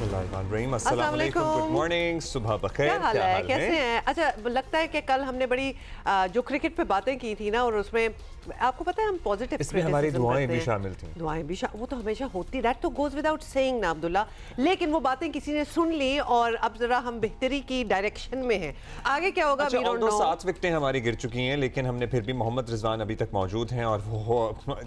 बिस्मिल्लाहिर्रहमानिर्रहीम, अस्सलाम वालेकुम, गुड मॉर्निंग, सुबह बखैर। क्या हाल है, कैसे हैं? अच्छा, लगता है कि कल हमने बड़ी जो क्रिकेट पे बातें की थी ना, और उसमें आपको पता है हम पॉजिटिव इसमें हमारी दुआएं भी शामिल थी। दुआएं भी वो तो हमेशा होती, दैट तो गोज विदाउट सेइंग ना अब्दुल्ला, लेकिन वो बातें किसी ने सुन ली और अब जरा हम बेहतरी की डायरेक्शन में हैं। आगे क्या होगा वी डोंट नो। 7 विकेटें हमारी गिर चुकी हैं, लेकिन हमने फिर भी मोहम्मद रिजवान अभी तक मौजूद हैं और वो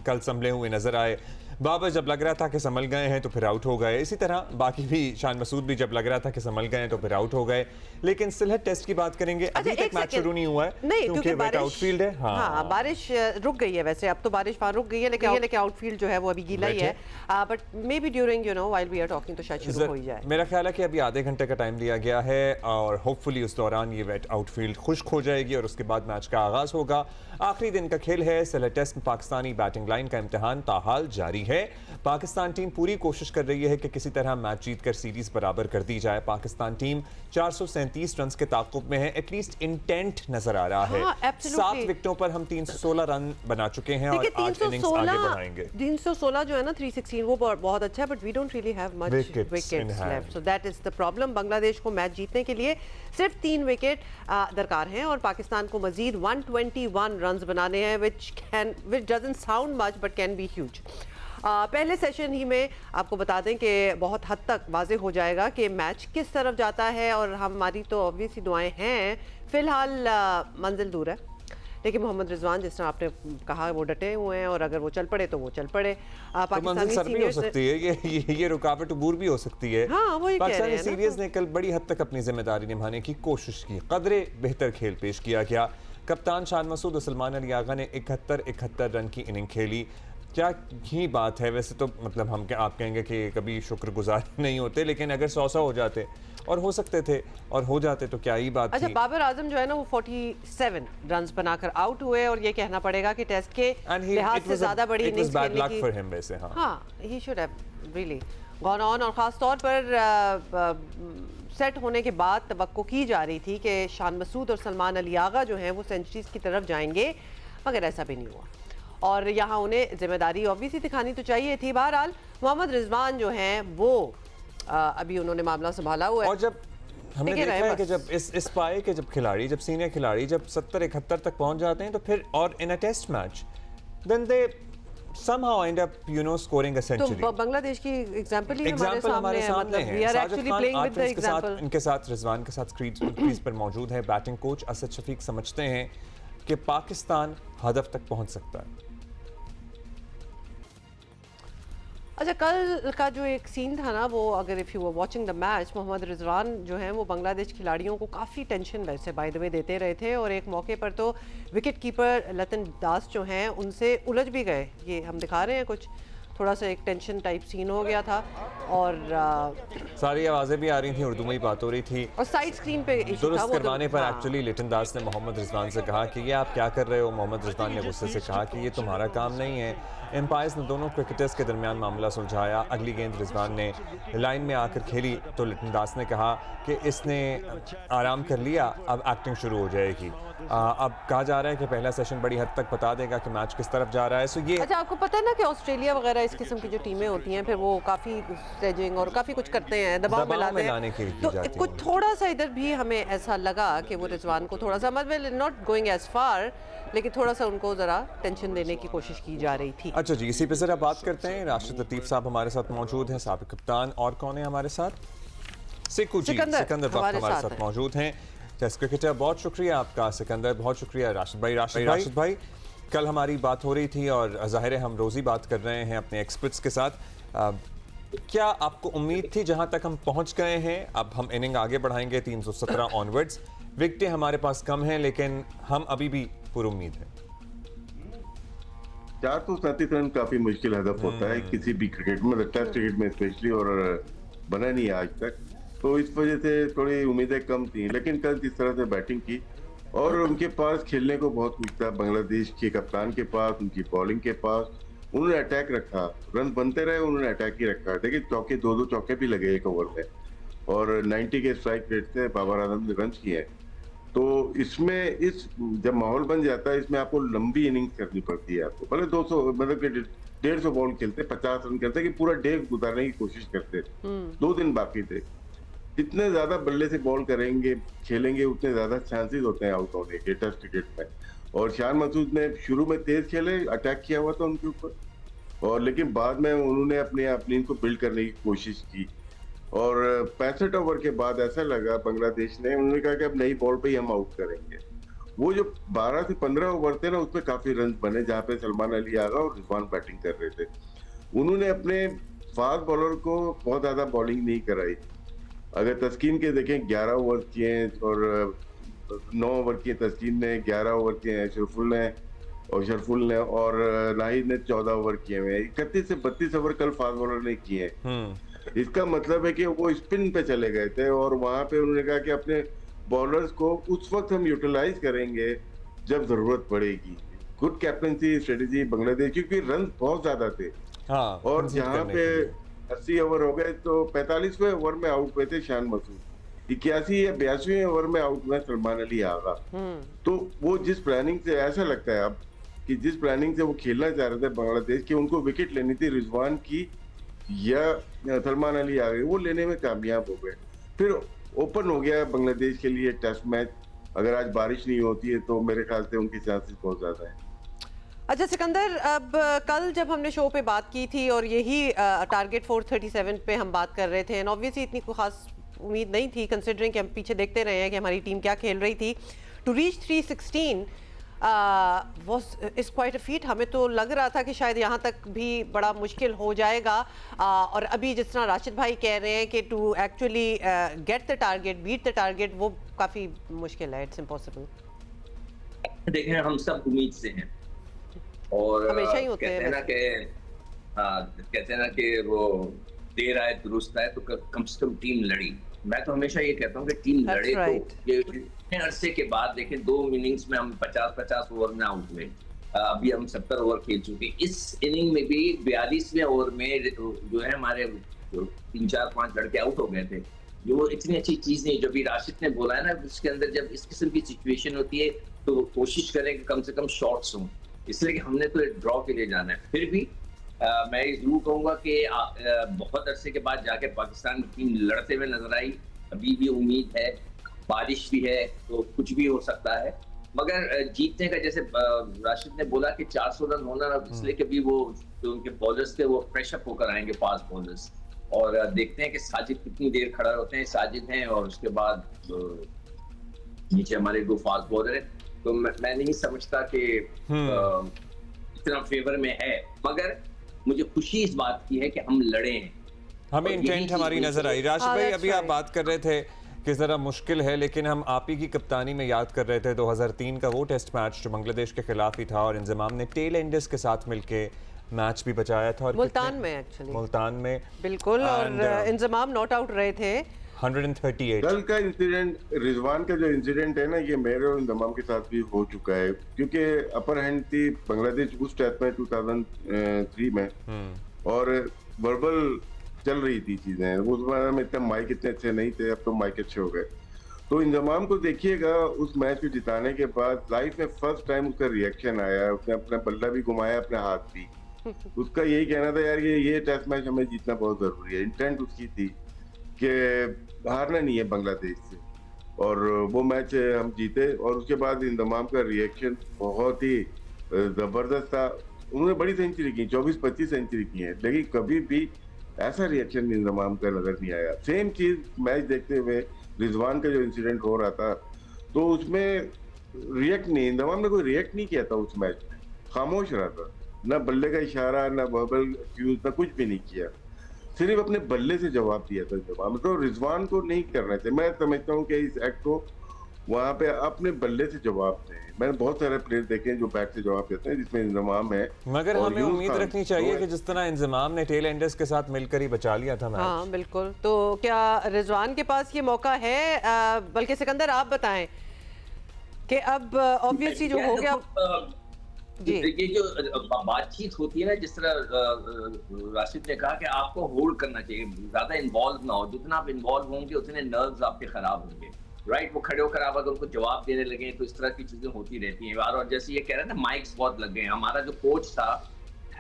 कल संभले हुए नजर आए। बाबर जब लग रहा था कि संभल गए हैं तो फिर आउट हो गए, इसी तरह बाकी भी शान मसूद भी जब लग रहा था कि संभल गए हैं तो फिर आउट हो गए। लेकिन सिलहट टेस्ट की बात करेंगे, अभी तक मैच शुरू नहीं हुआ है क्योंकि वेट आउटफील्ड है। हाँ, बारिश रुक गई है, वैसे अब तो बारिश वहाँ रुक गई है, लेकिन आउटफील्ड जो है वो अभी गीला ही है, but maybe during while we are talking तो शायद शुरू हो ही जाए। मेरा ख्याल है कि अभी आधे घंटे का टाइम दिया गया है और होपफुली उस दौरान ये वेट आउटफील्ड खुश्क हो जाएगी और उसके बाद मैच का आगाज होगा। आखिरी दिन का खेल है, सिलहट टेस्ट में पाकिस्तानी बैटिंग लाइन का इम्तिहान ताहाल जारी है। पाकिस्तान टीम पूरी कोशिश कर रही है कि किसी तरह मैच जीतकर सीरीज बराबर कर दी जाए। पाकिस्तान टीम 437 रन के ताक़ुब में है, एटलीस्ट इंटेंट नजर आ रहा है। 7 विकेटों पर हम 316 रन बना चुके हैं और आज इनिंग्स आगे बढ़ाएंगे। 316 जो है ना 316 वो बहुत अच्छा है, but we don't really have much wickets left, so that is the problem. Bangladesh को मैच जीतने के लिए सिर्फ 3 विकेट दरकार हैं और पाकिस्तान को मजीद 121 रन बनाने हैं, which doesn't sound much but can be huge। पहले सेशन ही में आपको बता दें कि बहुत हद तक वाजे हो जाएगा कि मैच किस तरफ जाता है, और हमारी तो ऑब्वियसली दुआएं हैं। फिलहाल मंजिल दूर है, लेकिन मोहम्मद रिजवान जिस तरह आपने कहा वो डटे हुए हैं और अगर वो चल पड़े तो वो चल पड़े। पाकिस्तानी सर भी हो सकती है, ये रुकावट अबूर भी हो सकती है। हाँ, वही पाकिस्तानी सीरीज ने कल बड़ी हद तक अपनी जिम्मेदारी निभाने की कोशिश की, कदरे बेहतर खेल पेश किया गया। कप्तान शान मसूद और सलमान अली आगा ने 71 रन की इनिंग खेली। क्या ही बात है, वैसे तो मतलब आप कहेंगे कि कभी शुक्रगुजार नहीं होते, लेकिन अगर 100 हो जाते और हो सकते थे और हो जाते तो क्या ही बात अच्छा, थी। बाबर आजम जो है ना वो 47 रन बनाकर आउट हुए और ये कहना पड़ेगा कि टेस्ट के लिहाज से ज्यादा बड़ी इनिंग्स खेलने की। फॉर हिम वैसे हाँ, he should have really gone on, और खास तौर पर सेट होने के बाद तवक्को की जा रही थी कि शान मसूद और सलमान अली आगा जो हैं वो सेंचुरीज की तरफ जाएंगे, मगर ऐसा भी नहीं हुआ और यहाँ उन्हें जिम्मेदारी ऑब्वियसली दिखानी तो चाहिए थी। बहरहाल मोहम्मद रिजवान जो हैं वो अभी उन्होंने मामला संभाला हुआ है। और जब हमने देखा है कि जब इस पाए के जब खिलाड़ी, जब सीनियर खिलाड़ी जब 70-71 तक पहुंच जाते हैं तो फिर और in a test match then they somehow end up scoring a century। तो बांग्लादेश की एग्जांपल ही हमारे सामने है, मतलब we are actually playing with the example। इनके साथ रिजवान के साथ क्रीज पर मौजूद है बैटिंग कोच असद शफीक। समझते हैं कि पाकिस्तान हदफ तक पहुंच सकता है। अच्छा, कल का जो एक सीन था ना वो, अगर if you were watching the match, Mohammad Rizwan जो हैं वो बांग्लादेश खिलाड़ियों को काफ़ी टेंशन वैसे बाय द वे देते रहे थे और एक मौके पर तो विकेट कीपर लतन दास जो हैं उनसे उलझ भी गए। ये हम दिखा रहे हैं कुछ, थोड़ा सा एक टेंशन टाइप सीन हो गया था और सारी आवाज़ें भी आ रही थी, उर्दू में ही बात हो रही थी और साइड स्क्रीन पे दुरुस्त करवाने पर एक्चुअली लिटन दास ने मोहम्मद रिजवान से कहा कि ये आप क्या कर रहे हो। मोहम्मद रिजवान ने गुस्से से कहा कि ये तुम्हारा काम नहीं है। एम्पायर्स ने दोनों क्रिकेटर्स के दरमियान मामला सुलझाया। अगली गेंद रिजवान ने लाइन में आकर खेली तो लिटन दास ने कहा कि इसने आराम कर लिया, अब एक्टिंग शुरू हो जाएगी। अब कहा जा रहा है कि पहला सेशन बड़ी हद तक बता देगा कि मैच किस तरफ जा रहा है। सो ये अच्छा, आपको पता है ना कि ऑस्ट्रेलिया वगैरह इस किस्म की जो टीमें होती हैं फिर वो काफ़ी स्टेजिंग और काफ़ी कुछ करते हैं, दबाव में लाते हैं, तो कुछ थोड़ा सा इधर भी हमें ऐसा लगा कि वो रिजवान को थोड़ा सा, मतलब नॉट गोइंग एज फार, लेकिन थोड़ा सा उनको ज़रा टेंशन देने की कोशिश की जा रही थी। अच्छा जी, इसी पे ज़रा बात करते हैं। राशिद लतीफ़ साहब हमारे साथ मौजूद हैं, साबिक़ कप्तान। और कौन है हमारे साथ? सिकंदर हमारे साथ मौजूद हैं, टेस्ट क्रिकेटर। बहुत शुक्रिया आपका सिकंदर, बहुत शुक्रिया राशिद भाई। कल हमारी बात हो रही थी और ज़ाहिर है हम रोज़ी बात कर रहे हैं अपने एक्सपर्ट्स के साथ। क्या आपको उम्मीद थी जहां तक हम पहुंच गए हैं? अब हम इनिंग आगे बढ़ाएंगे 317 ऑनवर्ड्स। विकेटें हमारे पास कम हैं लेकिन हम अभी भी पुरुम्मीद हैं। 437 रन काफी मुश्किल हदफ होता है किसी भी क्रिकेट में, टेस्ट क्रिकेट में स्पेशली, और बना नहीं है आज तक, तो इस वजह से थोड़ी उम्मीदें कम थी। लेकिन कल जिस तरह से बैटिंग की और उनके पास खेलने को बहुत कुछ था, बांग्लादेश के कप्तान के पास, उनकी बॉलिंग के पास, उन्होंने अटैक रखा, रन बनते रहे, उन्होंने अटैक ही रखा। देखिए चौके, 2-2 चौके भी लगे एक ओवर में और 90 के स्ट्राइक रेट से बाबर आजम ने रन किए। तो इसमें जब माहौल बन जाता है इसमें आपको लंबी इनिंग्स करनी पड़ती है, आपको भले 200 मतलब कि 150 बॉल खेलते, 50 रन करते कि पूरा डे गुजारने की कोशिश करते। 2 दिन बाकी थे। जितने ज्यादा बल्ले से बॉल करेंगे, खेलेंगे, उतने ज्यादा चांसेस होते हैं आउट होने के टेस्ट क्रिकेट में। और शान मसूद ने शुरू में तेज खेले, अटैक किया हुआ था उनके ऊपर, और लेकिन बाद में उन्होंने अपनी इनको बिल्ड करने की कोशिश की। और 65 ओवर के बाद ऐसा लगा बांग्लादेश ने, उन्होंने कहा कि अब नई बॉल पे ही हम आउट करेंगे। वो जो 12 से 15 ओवर थे ना, उसमें काफी रन बने, जहाँ पे सलमान अली आगा और रिजवान बैटिंग कर रहे थे। उन्होंने अपने फास्ट बॉलर को बहुत ज्यादा बॉलिंग नहीं कराई। अगर तस्कीन के देखें 11 ओवर किए और 9 ओवर किए तस्कीन ने, 11 ओवर किए शरफुल ने और नाहिद ने 14 ओवर किए हुए। 31 से 32 ओवर कल फास्ट बॉलर ने किए। इसका मतलब है कि वो स्पिन पे चले गए थे, और वहां पे उन्होंने कहा कि अपने बॉलर्स को उस वक्त हम यूटिलाइज करेंगे जब जरूरत पड़ेगी। गुड कैप्टनसी स्ट्रेटेजी बांग्लादेश, क्योंकि रन बहुत ज्यादा थे। हाँ, और जहाँ पे 80 ओवर हो गए तो 45वें ओवर में आउट हुए थे शान मसूद, 81 या 82वें ओवर में आउट हुआ सलमान अली आगा। तो वो जिस प्लानिंग से, ऐसा लगता है अब कि जिस प्लानिंग से वो खेलना चाह रहे थे बांग्लादेश की, उनको विकेट लेनी थी रिजवान की या सलमान अली आ गए, वो लेने में कामयाब हो गए। फिर ओपन हो गया बांग्लादेश के लिए टेस्ट मैच। अगर आज बारिश नहीं होती है तो मेरे ख्याल से उनकी चांसेस बहुत ज्यादा है। अच्छा सिकंदर, अब कल जब हमने शो पे बात की थी और यही टारगेट 437 पे हम बात कर रहे थे, एंड ऑब्वियसली इतनी कोई खास उम्मीद नहीं थी, कंसिडरिंग कि हम पीछे देखते रहे हैं कि हमारी टीम क्या खेल रही थी। To reach 316 is quite a feat. हमें तो लग रहा था कि शायद यहाँ तक भी बड़ा मुश्किल हो जाएगा, और अभी जिस तरह राशिद भाई कह रहे हैं कि to actually get the target, beat the target, वो काफ़ी मुश्किल है, इट्स इम्पॉसिबल। देखें, हम सब उम्मीद से हैं और हमेशा ही होते कहते हैं ना कि कहते हैं ना कि वो देर आए दुरुस्त आए, तो कम से कम टीम लड़ी। मैं तो हमेशा ये कहता हूँ कि टीम लड़े। तो ये इतने अरसे के बाद देखें, 2 इनिंग्स में हम 50-50 ओवर में आउट हुए। अभी हम 70 ओवर खेल चुके। इस इनिंग में भी 42वें ओवर में जो है हमारे 3-4-5 लड़के आउट हो गए थे, जो इतनी अच्छी चीज नहीं। जो भी राशिद ने बोला है ना, उसके अंदर जब इस किस्म की सिचुएशन होती है तो कोशिश करें कि कम से कम शॉट्स हों, इसलिए कि हमने तो ड्रॉ के लिए जाना है। फिर भी मैं जरूर कहूंगा कि बहुत अरसे के बाद जाके पाकिस्तान की टीम लड़ते हुए नजर आई। अभी भी उम्मीद है, बारिश भी है तो कुछ भी हो सकता है, मगर जीतने का, जैसे राशिद ने बोला कि 400 रन होना, इसलिए कि भी वो जो उनके बॉलर्स थे वो फ्रेश अप होकर आएंगे, फास्ट बॉलर्स। और देखते हैं कि साजिद कितनी देर खड़ा होते हैं। साजिद हैं और उसके बाद नीचे हमारे 2 फास्ट बॉलर हैं। तो मैं नहीं समझता कि इतना फेवर में है, मगर मुझे खुशी इस बात की है कि हम लड़े हैं, हमें इंटेंट हमारी नजर आई। राशिद भाई, अभी आप बात कर रहे थे कि जरा मुश्किल है, लेकिन हम आप ही की कप्तानी में याद कर रहे थे 2003 का वो टेस्ट मैच जो बांग्लादेश के खिलाफ ही था, और इंजमाम ने टेल एंडर्स के साथ मिलके मैच भी बचाया था, और मुल्तान में एक्चुअली, मुल्तान में बिल्कुल, और इंजमाम नॉट आउट रहे थे 138। कल का इंसिडेंट, रिजवान का जो इंसिडेंट है ना, ये मेरे और इंजमाम के साथ भी हो चुका है, क्योंकि अपर हैंड थी बांग्लादेश उस टेस्ट में 2003 में, और वर्बल चल रही थी चीजें। उस बार में इतने माइक इतने अच्छे नहीं थे, अब तो माइक अच्छे हो गए। तो इंजमाम को देखिएगा, उस मैच को जिताने के बाद लाइफ में फर्स्ट टाइम उसका रिएक्शन आया। उसने अपना बल्ला भी घुमाया, अपने हाथ भी। उसका यही कहना था, यार ये टेस्ट मैच हमें जीतना बहुत जरूरी है। इंटेंट उसकी थी कि हारना नहीं है बांग्लादेश से, और वो मैच हम जीते। और उसके बाद इंजमाम का रिएक्शन बहुत ही जबरदस्त था। उन्होंने बड़ी सेंचुरी की, 24-25 सेंचुरी की है, लेकिन कभी भी ऐसा रिएक्शन इंजमाम का नजर नहीं आया। सेम चीज मैच देखते हुए रिजवान का जो इंसिडेंट हो रहा था, तो उसमें रिएक्ट नहीं, इंजमाम ने कोई रिएक्ट नहीं किया था उस मैच में, खामोश रहा था। ना बल्ले का इशारा, ना वर्बल एक्यूज, ना कुछ भी नहीं किया, सिर्फ अपने बल्ले से जवाब दिया था इंजमाम। तो रिजवान को नहीं करना चाहिए। मैं समझता हूँ कि इस एक्ट को वहां पे अपने बल्ले से जवाब दें। मैंने बहुत सारे प्लेयर देखे हैं जो बैट से जवाब देते हैं, जिसमें इंजमाम है। मगर हमें उम्मीद रखनी चाहिए कि जिस तरह इंजमाम ने टेल एंडर्स के साथ मिलकर ही बचा लिया था मैच। हाँ बिल्कुल। तो क्या रिजवान के पास ये मौका है? बल्कि सिकंदर आप बताएं कि अब ऑब्वियसली जो हो गया, ये जो बातचीत होती है ना, जिस तरह राशिद ने कहा कि आपको होल्ड करना चाहिए, ज्यादा इन्वॉल्व ना हो। जितना आप इन्वॉल्व होंगे उतने नर्व्स आपके खराब होंगे, राइट। वो खड़े होकर आप अगर उनको जवाब देने लगे तो इस तरह की चीजें होती रहती हैं। और जैसे ये कह रहे हैं ना, माइक्स बहुत लग गए हैं। हमारा जो कोच था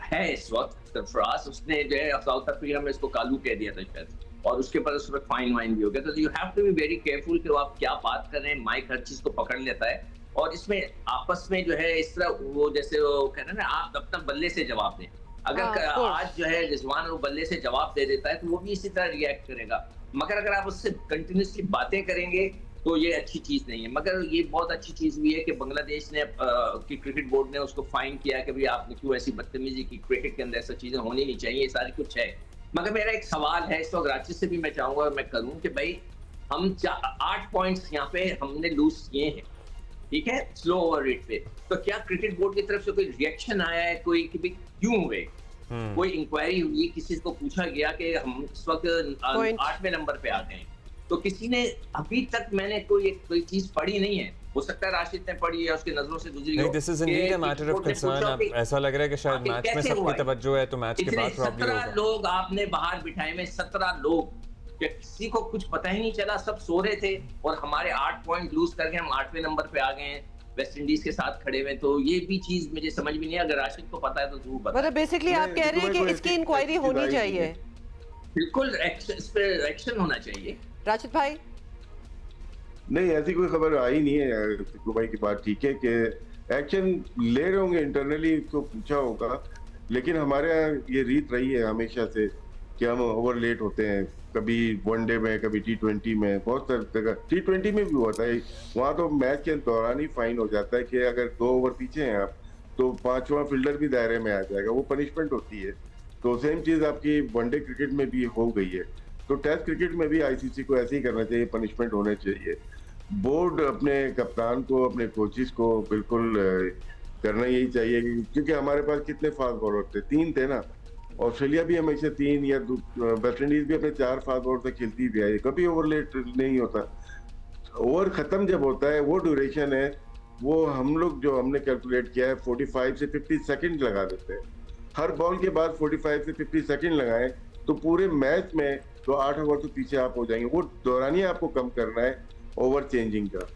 है इस वक्त सरफराज, उसने जो है साउथ अफ्रीका में इसको कालू कह दिया था शायद, और उसके ऊपर उस पर फाइन वाइन भी हो गया। तो you have to be very careful कि आप क्या बात कर रहे हैं। माइक हर चीज को पकड़ लेता है, और इसमें आपस में जो है इस तरह वो जैसे वो कह रहे हैं ना, आप अपना बल्ले से जवाब दें। अगर आज जो है रिजवान वो बल्ले से जवाब दे देता है तो वो भी इसी तरह रिएक्ट करेगा, मगर अगर आप उससे कंटिन्यूसली बातें करेंगे तो ये अच्छी चीज नहीं है। मगर ये बहुत अच्छी चीज हुई है कि बांग्लादेश ने कि क्रिकेट बोर्ड ने उसको फाइन किया कि भाई आपने क्यों ऐसी बदतमीजी की, क्रिकेट के अंदर ऐसा चीजें होनी नहीं चाहिए, ये सारी कुछ है। मगर मेरा एक सवाल है इस वक्त रांची से भी मैं चाहूंगा मैं करूं कि भाई हम 8 पॉइंट्स यहाँ पे हमने लूज किए हैं, ठीक है, स्लो ओवर रेट पे, तो क्या क्रिकेट बोर्ड की तरफ से कोई रिएक्शन आया है, कोई कि भाई क्यों हुए, कोई इंक्वायरी हुई, किसी को पूछा गया कि हम इस वक्त 8वें नंबर पे आ गए? तो किसी ने अभी तक मैंने कोई चीज पढ़ी नहीं है। हो सकता है राशिद ने पढ़ी है, उसकी नजरों से गुजरी हो। This is indeed a matter of concern. अब ऐसा लग रहा है कि शायद मैच में सबकी तवज्जो है तो मैच के बाद प्रॉब्लम होगा। 17 लोग आपने बाहर बिठाए में, 17 लोग, किसी को कुछ पता ही नहीं चला, सब सो रहे थे, और हमारे 8 पॉइंट लूज करके हम 8वें नंबर पे आ गए हैं वेस्ट इंडीज के साथ खड़े हुए। तो ये भी चीज मुझे समझ में नहीं, अगर राशिद को पता है तो जरूर बताएं। मतलब बेसिकली आप कह रहे हैं कि इसकी इंक्वायरी होनी चाहिए। बिल्कुल इस पे एक्शन होना चाहिए। राशिद भाई नहीं, ऐसी कोई खबर आई नहीं है। सिक्कू भाई की बात ठीक है कि एक्शन ले रहे होंगे, इंटरनली इसको पूछा होगा, लेकिन हमारे यहाँ ये रीत रही है हमेशा से कि हम ओवर लेट होते हैं, कभी वनडे में, कभी T20 में, बहुत सारी जगह T20 में भी होता है। वहाँ तो मैच के दौरान ही फाइन हो जाता है कि अगर 2 ओवर पीछे हैं आप तो 5वां फील्डर भी दायरे में आ जाएगा, वो पनिशमेंट होती है। तो सेम चीज आपकी वनडे क्रिकेट में भी हो गई है। तो टेस्ट क्रिकेट में भी ICC को ऐसे ही करना चाहिए, पनिशमेंट होने चाहिए। बोर्ड अपने कप्तान को, अपने कोचिज को बिल्कुल करना यही चाहिए, क्योंकि हमारे पास कितने फास्ट बॉलर थे, 3 थे ना। ऑस्ट्रेलिया भी हमेशा 3 या वेस्ट इंडीज भी अपने 4 फास्ट बॉलर से खेलती भी है, कभी ओवर लेट नहीं होता। ओवर खत्म जब होता है वो ड्यूरेशन है, वो हम लोग जो हमने कैलकुलेट किया है 45 से 50 सेकंड लगा देते हैं। हर बॉल के बाद 45 से 50 सेकंड लगाएं तो पूरे मैच में तो 8 ओवर तो पीछे आप हो जाएंगे। वो दौरानिया आपको कम करना है ओवर चेंजिंग का।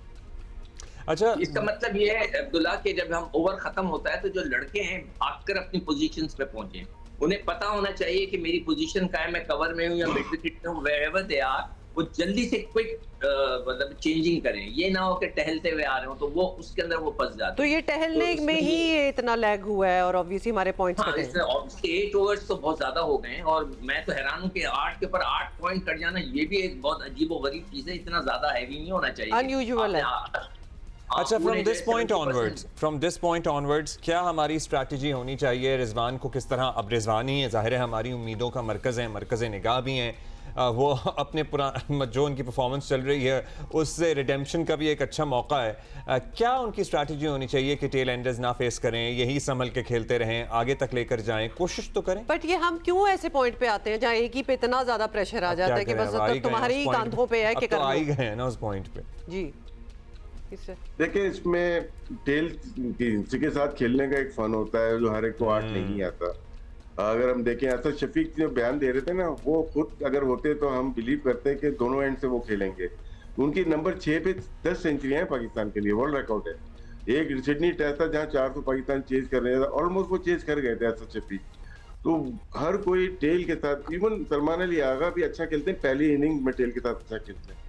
अच्छा, इसका मतलब ये है अब्दुल्ला कि जब हम ओवर खत्म होता है तो जो लड़के हैं भागकर अपनी पोजीशंस पे पहुंचे, उन्हें पता होना चाहिए कि मेरी पोजीशन क्या है, मैं कवर में हूं या मिड विकेट में हूं, वेयरएवर दे आर, वो जल्दी से क्विक मतलब चेंजिंग करें। ये ना हो कि टहलते हुए आ रहे हो तो वो उसके अंदर वो फंस जाते। तो ये टहलने में ही इतना लैग हुआ है और ऑब्वियसली हमारे पॉइंट्स कटे हैं। ऑब्वियसली 8 ओवर्स तो बहुत ज्यादा हो गए हैं, और मैं तो हैरान हूं कि 8 के ऊपर 8 पॉइंट कट जाना, ये भी एक बहुत अजीब और गरीब चीज है। इतना ज्यादा हैवी नहीं होना चाहिए, अनयूजुअल है। अच्छा, फ्रॉम दिस पॉइंट ऑनवर्ड्स क्या हमारी स्ट्रैटेजी होनी चाहिए? रिजवान को किस तरह, अब रिजवान ही है, जाहिर है हमारी उम्मीदों का मरकज़ है, मरकज़ निगाह भी हैं, वो अपने पुराना जो उनकी परफॉर्मेंस चल रही है उससे रिडेम्पशन का भी एक अच्छा मौका है। क्या उनकी स्ट्रैटेजी होनी चाहिए कि टेल एंडर्स ना फेस करें, यही संभल के खेलते रहें, आगे तक लेकर जाएं, कोशिश तो करें? बट ये हम क्यों ऐसे पॉइंट पे आते हैं जहाँ एक ही पे इतना ज्यादा प्रेशर आ जाता है कि बस तुम्हारे ही कांधों पे है कि तो आ ही गए हैं ना उस पॉइंट पे। जी देखिए, इसमें टेल किसी के साथ खेलने का एक फन होता है जो हर एक को 8 नहीं आता। अगर हम देखें, असद शफीक जो बयान दे रहे थे ना, वो खुद अगर होते तो हम बिलीव करते हैं कि दोनों एंड से वो खेलेंगे। उनकी नंबर 6 पे 10 सेंचुरियां हैं पाकिस्तान के लिए, वर्ल्ड रिकॉर्ड है। एक सिडनी टेस्ट था जहां 400 पाकिस्तान चेज कर रहे थे, ऑलमोस्ट वो चेज कर गए थे असद शफीक। तो हर कोई टेल के साथ, इवन सलमान अली आगा भी अच्छा खेलते हैं, पहली इनिंग में टेल के साथ अच्छा खेलते हैं।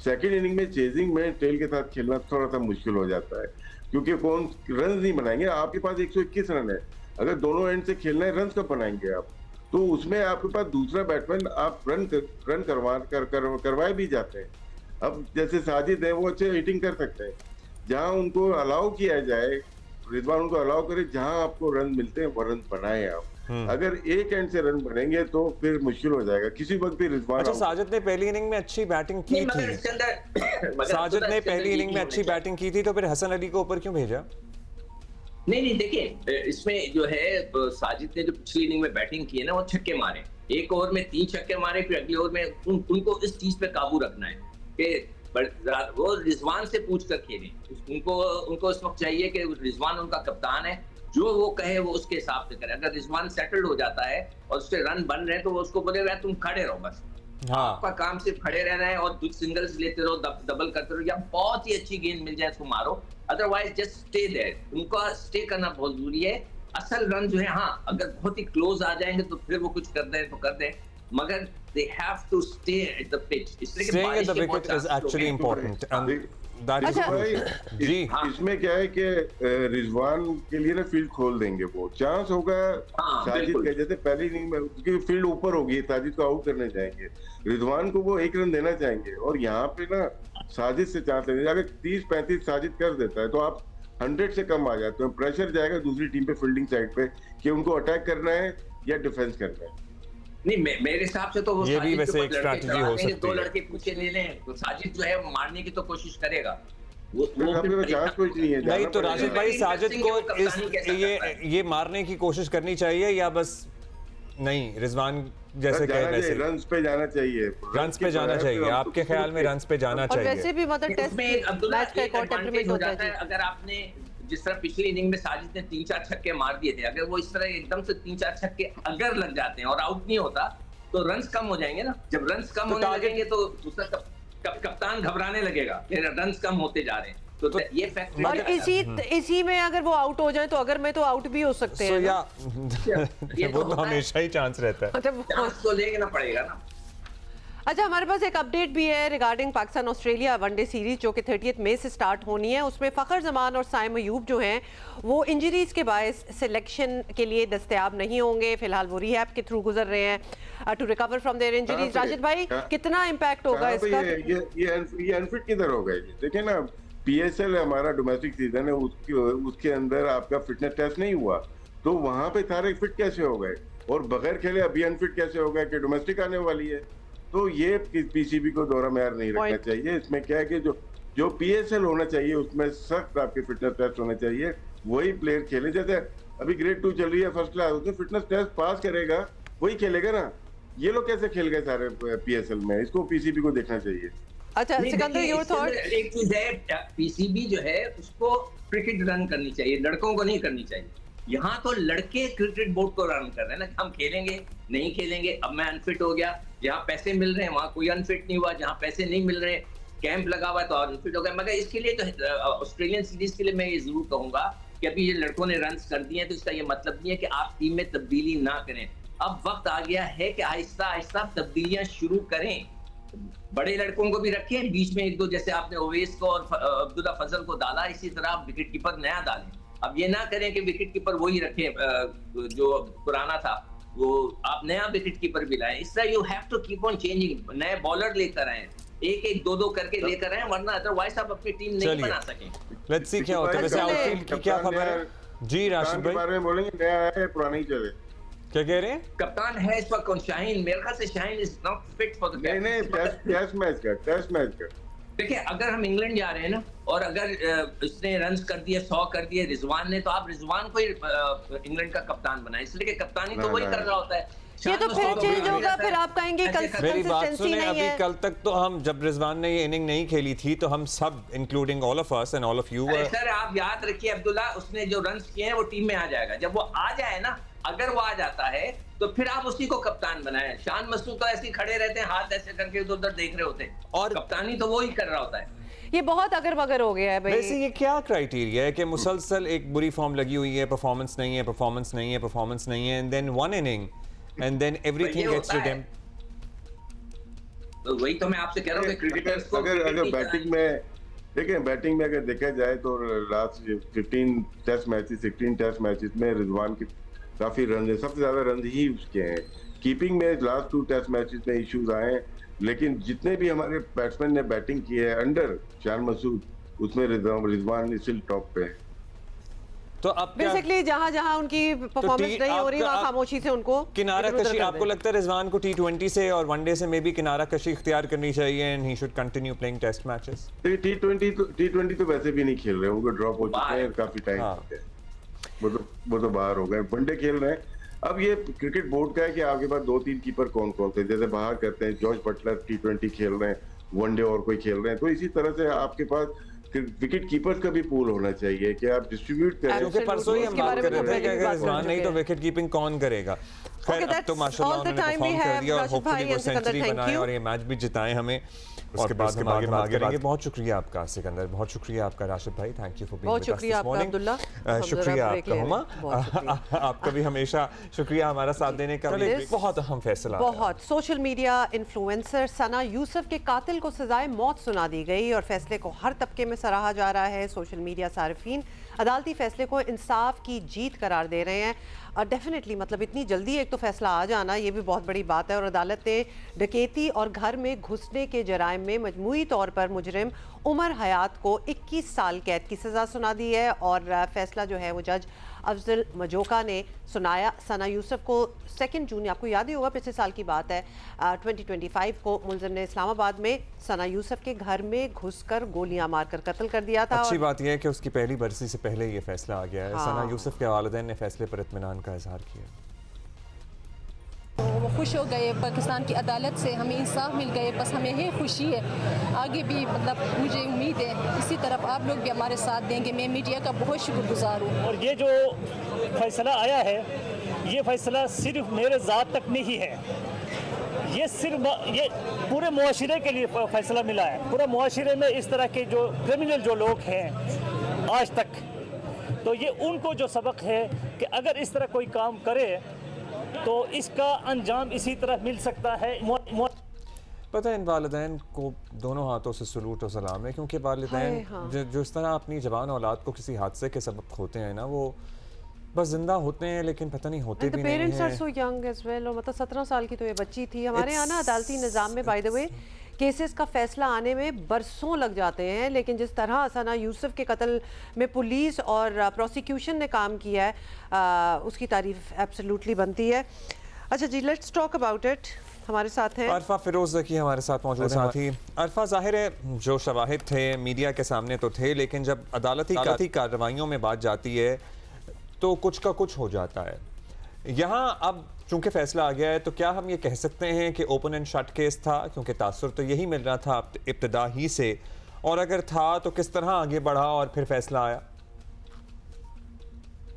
सेकेंड इनिंग में चेजिंग में टेल के साथ खेलना थोड़ा सा मुश्किल हो जाता है, क्योंकि कौन रन नहीं बनाएंगे। आपके पास 121 रन है, अगर दोनों एंड से खेलना है रन कब बनाएंगे आप? तो उसमें आपके पास दूसरा बैट्समैन आप रन करवाए भी जाते हैं। अब जैसे साजिद है, वो अच्छे हिटिंग कर सकते हैं, जहां उनको अलाउ किया जाए, रिजवान उनको अलाउ करे, जहां आपको रन मिलते हैं वो रन बनाए आप। अगर एक एंड से रन बनेंगे तो फिर मुश्किल हो जाएगा किसी वक्त भी रिजवान। अच्छा, साजिद ने पहली इनिंग में अच्छी बैटिंग की थी, साजिद ने पहली इनिंग में अच्छी बैटिंग की थी, तो फिर हसन अली को ऊपर क्यों भेजा? नहीं देखिए, इसमें जो है साजिद ने जो पिछली इनिंग में बैटिंग की है ना, वो छक्के मारे, एक ओवर में 3 छक्के मारे, फिर अगले ओवर में उनको इस चीज पे काबू रखना है कि वो रिजवान से पूछ कर खेलें। उनको इस वक्त चाहिए कि रिजवान उनका कप्तान है, जो वो कहे वो उसके हिसाब से करे। अगर रिजवान सेटल्ड हो जाता है और उसके रन बन रहे हैं तो वो उसको बोलेगा तुम खड़े रहो, बस आपका काम सिर्फ खड़े रहना है और सिंगल्स लेते रहो, डबल करते रहो, या बहुत ही अच्छी गेंद मिल जाए उसको मारो, अदरवाइज जस्ट स्टे देयर। उनका स्टे करना बहुत जरूरी है। असल रन जो है, हाँ अगर बहुत ही क्लोज आ जाएंगे तो फिर वो कुछ कर दें तो कर दें, मगर they have to stay at the pitch. Staying at the wicket is actually important. That is जी इसमें क्या है कि रिजवान के लिए ना फील्ड खोल देंगे, वो चांस होगा साजिद के जैसे पहली इनिंग में उसकी फील्ड ऊपर होगी, साजिद को आउट करने जाएंगे, रिजवान को वो 1 रन देना चाहेंगे और यहाँ पे ना साजिद से चांस लेंगे। अगर 30-35 साजिद कर देता है तो आप 100 से कम आ जाते हो, प्रेशर जाएगा दूसरी टीम पे फील्डिंग साइड पे कि उनको अटैक करना है या डिफेंस करना है। नहीं मेरे हिसाब से तो वो ये भी वैसे एक स्ट्रैटेजी हो सकती है। 2 लड़के पीछे ले लें तो साजिद जो है मारने की तो कोशिश करेगा, वो चांस कुछ नहीं है। नहीं तो राशिद भाई साजिद को ये मारने की कोशिश करनी चाहिए या बस नहीं रिजवान जैसे कह रहे हैं रन्स पे जाना चाहिए, रन्स पे जाना चाहिए, आपके ख्याल में रन्स पे जाना चाहिए? और वैसे भी मतलब टेस्ट मैच का एक और टेम्परामेंट होता है। अगर आपने जिस तरह पिछली इनिंग में साजिद ने 3-4 छक्के मार दिए थे, अगर वो इस तरह एकदम से 3-4 छक्के अगर लग जाते हैं और आउट नहीं होता तो रन्स कम हो जाएंगे ना। जब रन्स कम होने लगेंगे तो दूसरा कप्तान घबराने लगेगा कि रन्स कम होते जा रहे हैं, तो ये फैक्टर। और इसी में अगर वो आउट हो जाए तो अगर मैं तो आउट भी हो सकते हैं ये वो तो हमेशा ही चांस रहता है, चांस तो लेना पड़ेगा ना। अच्छा हमारे पास एक अपडेट भी है regarding Pakistan Australia one day series जो कि 30 मई से स्टार्ट होनी है। उसमें फ़खर जमान और साइम अयूब जो हैं वो इंजरीज के बायस सिलेक्शन के लिए दस्तयाब नहीं होंगे। फिलहाल वो रिहैब के थ्रू गुजर रहे हैं to recover from their injuries. Rashid भाई कितना इम्पैक्ट होगा इसका? ये अनफिट किधर होगा? देखिए ना PSL हमारा डोमेस्टिक सीजन है, उसके अंदर आपका फिटनेस टेस्ट नहीं हुआ तो वहां पे सारे फिट कैसे हो गए और बगैर खेले अभी अनफिट कैसे हो गए कि डोमेस्टिक आने वाली है। तो ये PCB को दौरा मेयार नहीं रखना चाहिए। इसमें क्या है कि जो PSL होना चाहिए उसमें सख्त आपके फिटनेस टेस्ट होने चाहिए, वही प्लेयर खेले। जैसे अभी ग्रेड 2 चल रही है फर्स्ट क्लास, उसमें फिटनेस टेस्ट पास करेगा वही खेलेगा ना। ये लोग कैसे खेल गए सारे PSL में, इसको PCB को देखना चाहिए। अच्छा सिकंदर योर थॉट? एक चीज है PCB जो है उसको क्रिकेट रन करनी चाहिए, लड़कों को नहीं करनी चाहिए। यहाँ तो लड़के क्रिकेट बोर्ड को रन कर रहे हैं ना, हम खेलेंगे नहीं खेलेंगे, अब मैं अनफिट हो गया, जहाँ पैसे मिल रहे हैं वहाँ कोई अनफिट नहीं हुआ, जहाँ पैसे नहीं मिल रहे कैंप लगा हुआ है तो अनफिट हो गया। मगर इसके लिए तो ऑस्ट्रेलियन सीरीज के लिए मैं ये जरूर कहूंगा कि अभी ये लड़कों ने रन कर दिए हैं तो इसका ये मतलब नहीं है कि आप टीम में तब्दीली ना करें। अब वक्त आ गया है कि आहिस्ता आहिस्ता तब्दीलियां शुरू करें, बड़े लड़कों को भी रखें, बीच में 1-2 जैसे आपने ओवेस को और अब्दुल्ला फजल को डाला, इसी तरह विकेट कीपर नया डालें। अब ये ना करें कि विकेट कीपर वही रखें जो पुराना था, वो आप नया विकेट कीपर भी लाएं। इस तरह you have to keep on changing, नए बॉलर लेकर आए, 1-1, 2-2 करके लेकर आए, वरना अदरवाइज आप अपनी टीम नहीं बना सकें। लेट्स सी क्या होता है। वैसे आउटफील्ड की क्या खबर है जी राशिद भाई? बारे में बोलेंगे नया है पुराना ही चले। क्या कह रहे हैं? कप्तान है इस वक्त कौन? शाहीन, मेरे ख्याल से Shaheen is not fit for the captain. नहीं टेस्ट मैच का देखिए अगर हम इंग्लैंड जा रहे हैं ना और अगर इसने रन्स कर दिए 100 कर दिए रिजवान ने, तो आप रिजवान को ही इंग्लैंड का कप्तान बनाए, इसलिए कि कप्तानी तो वही कर रहा होता है। ये तो फिर चेंज होगा, फिर आप कहेंगे मेरी बात सुने, अभी कल तक तो हम जब रिजवान ने ये इनिंग नहीं खेली थी तो हम सब including all of us and all of you sir आप याद रखिए अब्दुल्ला उसने जो रन्स किए हैं वो टीम में आ जाएगा। जब वो आ जाए ना, अगर वो आ जाता है तो फिर आप उसी को कप्तान बनाएं। शान मसूद तो ऐसे ही खड़े रहते हैं, हाथ ऐसे करके उधर देख रहे होते हैं, और कप्तानी तो वो ही कर रहा होता है। ये बहुत अगर मगर हो गया है भाई। वैसे ये क्या क्राइटेरिया है कि मुसलसल एक बुरी फॉर्म लगी हुई है, परफॉर्मेंस नहीं है, परफॉर्मेंस नहीं है, परफॉर्मेंस नहीं है, and then one inning and then everything gets redeemed. तो वही तो मैं आपसे कह रहा हूं कि क्रिकेटर्स को अगर बैटिंग में देखिए, बैटिंग में अगर देखा जाए तो last 15 test matches 16 test matches में रिजवान के काफी रन है, सबसे ज्यादा रन ही उसके हैं। कीपिंग में लास्ट 2 टेस्ट मैचेस में इश्यूज आए, लेकिन जितने भी हमारे बैट्समैन ने बैटिंग की है अंडर शान मसूद, उसमें रिजवान स्टिल टॉप पे है। तो अब बेसिकली जहां उनकी परफॉर्मेंस नहीं हो रही वहां खामोशी से उनको किनारा कशी, आपको लगता है रिजवान को T20 से और वनडे से में भी किनारा कशी इख्तियार करनी चाहिए and he should continue playing test matches? T20 तो वैसे भी नहीं खेल रहे, उनको ड्रॉप हो चुके हैं काफी टाइम से, वो तो बाहर हो गए, वनडे खेल रहे हैं। अब ये क्रिकेट बोर्ड का है कि आपके पास 2-3 कीपर कौन कौन से, जैसे बाहर करते हैं जॉर्ज बटलर T20 खेल रहे हैं, वनडे और कोई खेल रहे हैं, तो इसी तरह से आपके पास विकेट कीपर्स का भी पूल होना चाहिए कि आप डिस्ट्रीब्यूट करें। क्योंकि परसों ही हम बात कर रहे थे कि अगर रिजवान नहीं तो विकेट कीपिंग कौन करेगा। खैर अब तो माशाल्लाह उन्होंने परफॉर्म कर दिया और होपफुली वो सेंचुरी बनाए और ये मैच भी जिताएं हमें। उसके बाद हम आगे बात करेंगे। बहुत शुक्रिया आपका सिकंदर, बहुत शुक्रिया आपका राशिद भाई, thank you for being with us this morning. शुक्रिया आपका हुमा, आपका भी हमेशा शुक्रिया हमारा साथ देने का। बहुत अहम फैसला, बहुत सोशल मीडिया इन्फ्लुएंसर सना यूसुफ के कातिल को सजाए मौत सुना दी गई और फैसले को हर तबके में सराहा जा रहा है। सोशल मीडिया सारिफीन अदालती फैसले को इंसाफ की जीत करार दे रहे हैं। और डेफिनेटली मतलब इतनी जल्दी एक तो फैसला आ जाना ये भी बहुत बड़ी बात है। और अदालत ने डकैती और घर में घुसने के जराइम में मजमूई तौर पर मुजरिम उमर हयात को 21 साल कैद की सज़ा सुना दी है। और फैसला जो है वो जज अफजल मजोका ने सुनाया। सना यूसुफ को 2 जून, आपको याद ही होगा पिछले साल की बात है, 2025 को मुलजिम ने इस्लामाबाद में सना यूसुफ के घर में घुसकर गोलियां मारकर कत्ल कर दिया था। अच्छी बात यह है कि उसकी पहली बरसी से पहले ये फैसला आ गया है। हाँ। सना यूसुफ के वालिदैन ने फैसले पर इत्मीनान का इजहार किया। वो खुश हो गए, पाकिस्तान की अदालत से हमें इंसाफ मिल गए, बस हमें यही खुशी है। आगे भी मतलब मुझे उम्मीद है इसी तरफ आप लोग भी हमारे साथ देंगे। मैं मीडिया का बहुत शुक्रगुजार हूँ। और ये जो फैसला आया है ये फैसला सिर्फ मेरे ज़ात तक नहीं है, ये सिर्फ ये पूरे मुआशरे के लिए फैसला मिला है। पूरे मुआशरे में इस तरह के जो क्रिमिनल जो लोग हैं आज तक, तो ये उनको जो सबक है कि अगर इस तरह कोई काम करे तो इसका अंजाम इसी तरह मिल सकता है। पता है इन वालिदैन को दोनों हाथों से सलूट और सलाम है, क्योंकि वालिदैन जो इस तरह अपनी जवान औलाद को किसी हादसे के सबब खोते हैं ना, वो बस जिंदा होते हैं लेकिन पता नहीं होते भी नहीं हैं। Parents are so young as well. और मतलब 17 साल की तो ये बच्ची थी। हमारे यहाँ ना अदालती निज़ाम में बाय द वे केसेस का फैसला आने में बरसों लग जाते हैं, लेकिन जिस तरह सना यूसुफ के कत्ल में पुलिस और प्रोसिक्यूशन ने काम किया है उसकी तारीफ एब्सोल्युटली बनती है। अच्छा जी, लेट्स टॉक अबाउट इट। हमारे साथ हैं अरफा फिरोज की हमारे साथ मौजूद है। साथ ही अरफा, जाहिर है जो शवाहिद थे मीडिया के सामने तो थे, लेकिन जब अदालती कार्रवाइयों में बात जाती है तो कुछ का कुछ हो जाता है। यहाँ अब चूंकि फैसला आ गया है तो क्या हम ये कह सकते हैं कि ओपन एंड शट केस था, क्योंकि तासुर तो यही मिल रहा था इब्तिदा ही से, और अगर था तो किस तरह आगे बढ़ा और फिर फैसला आया?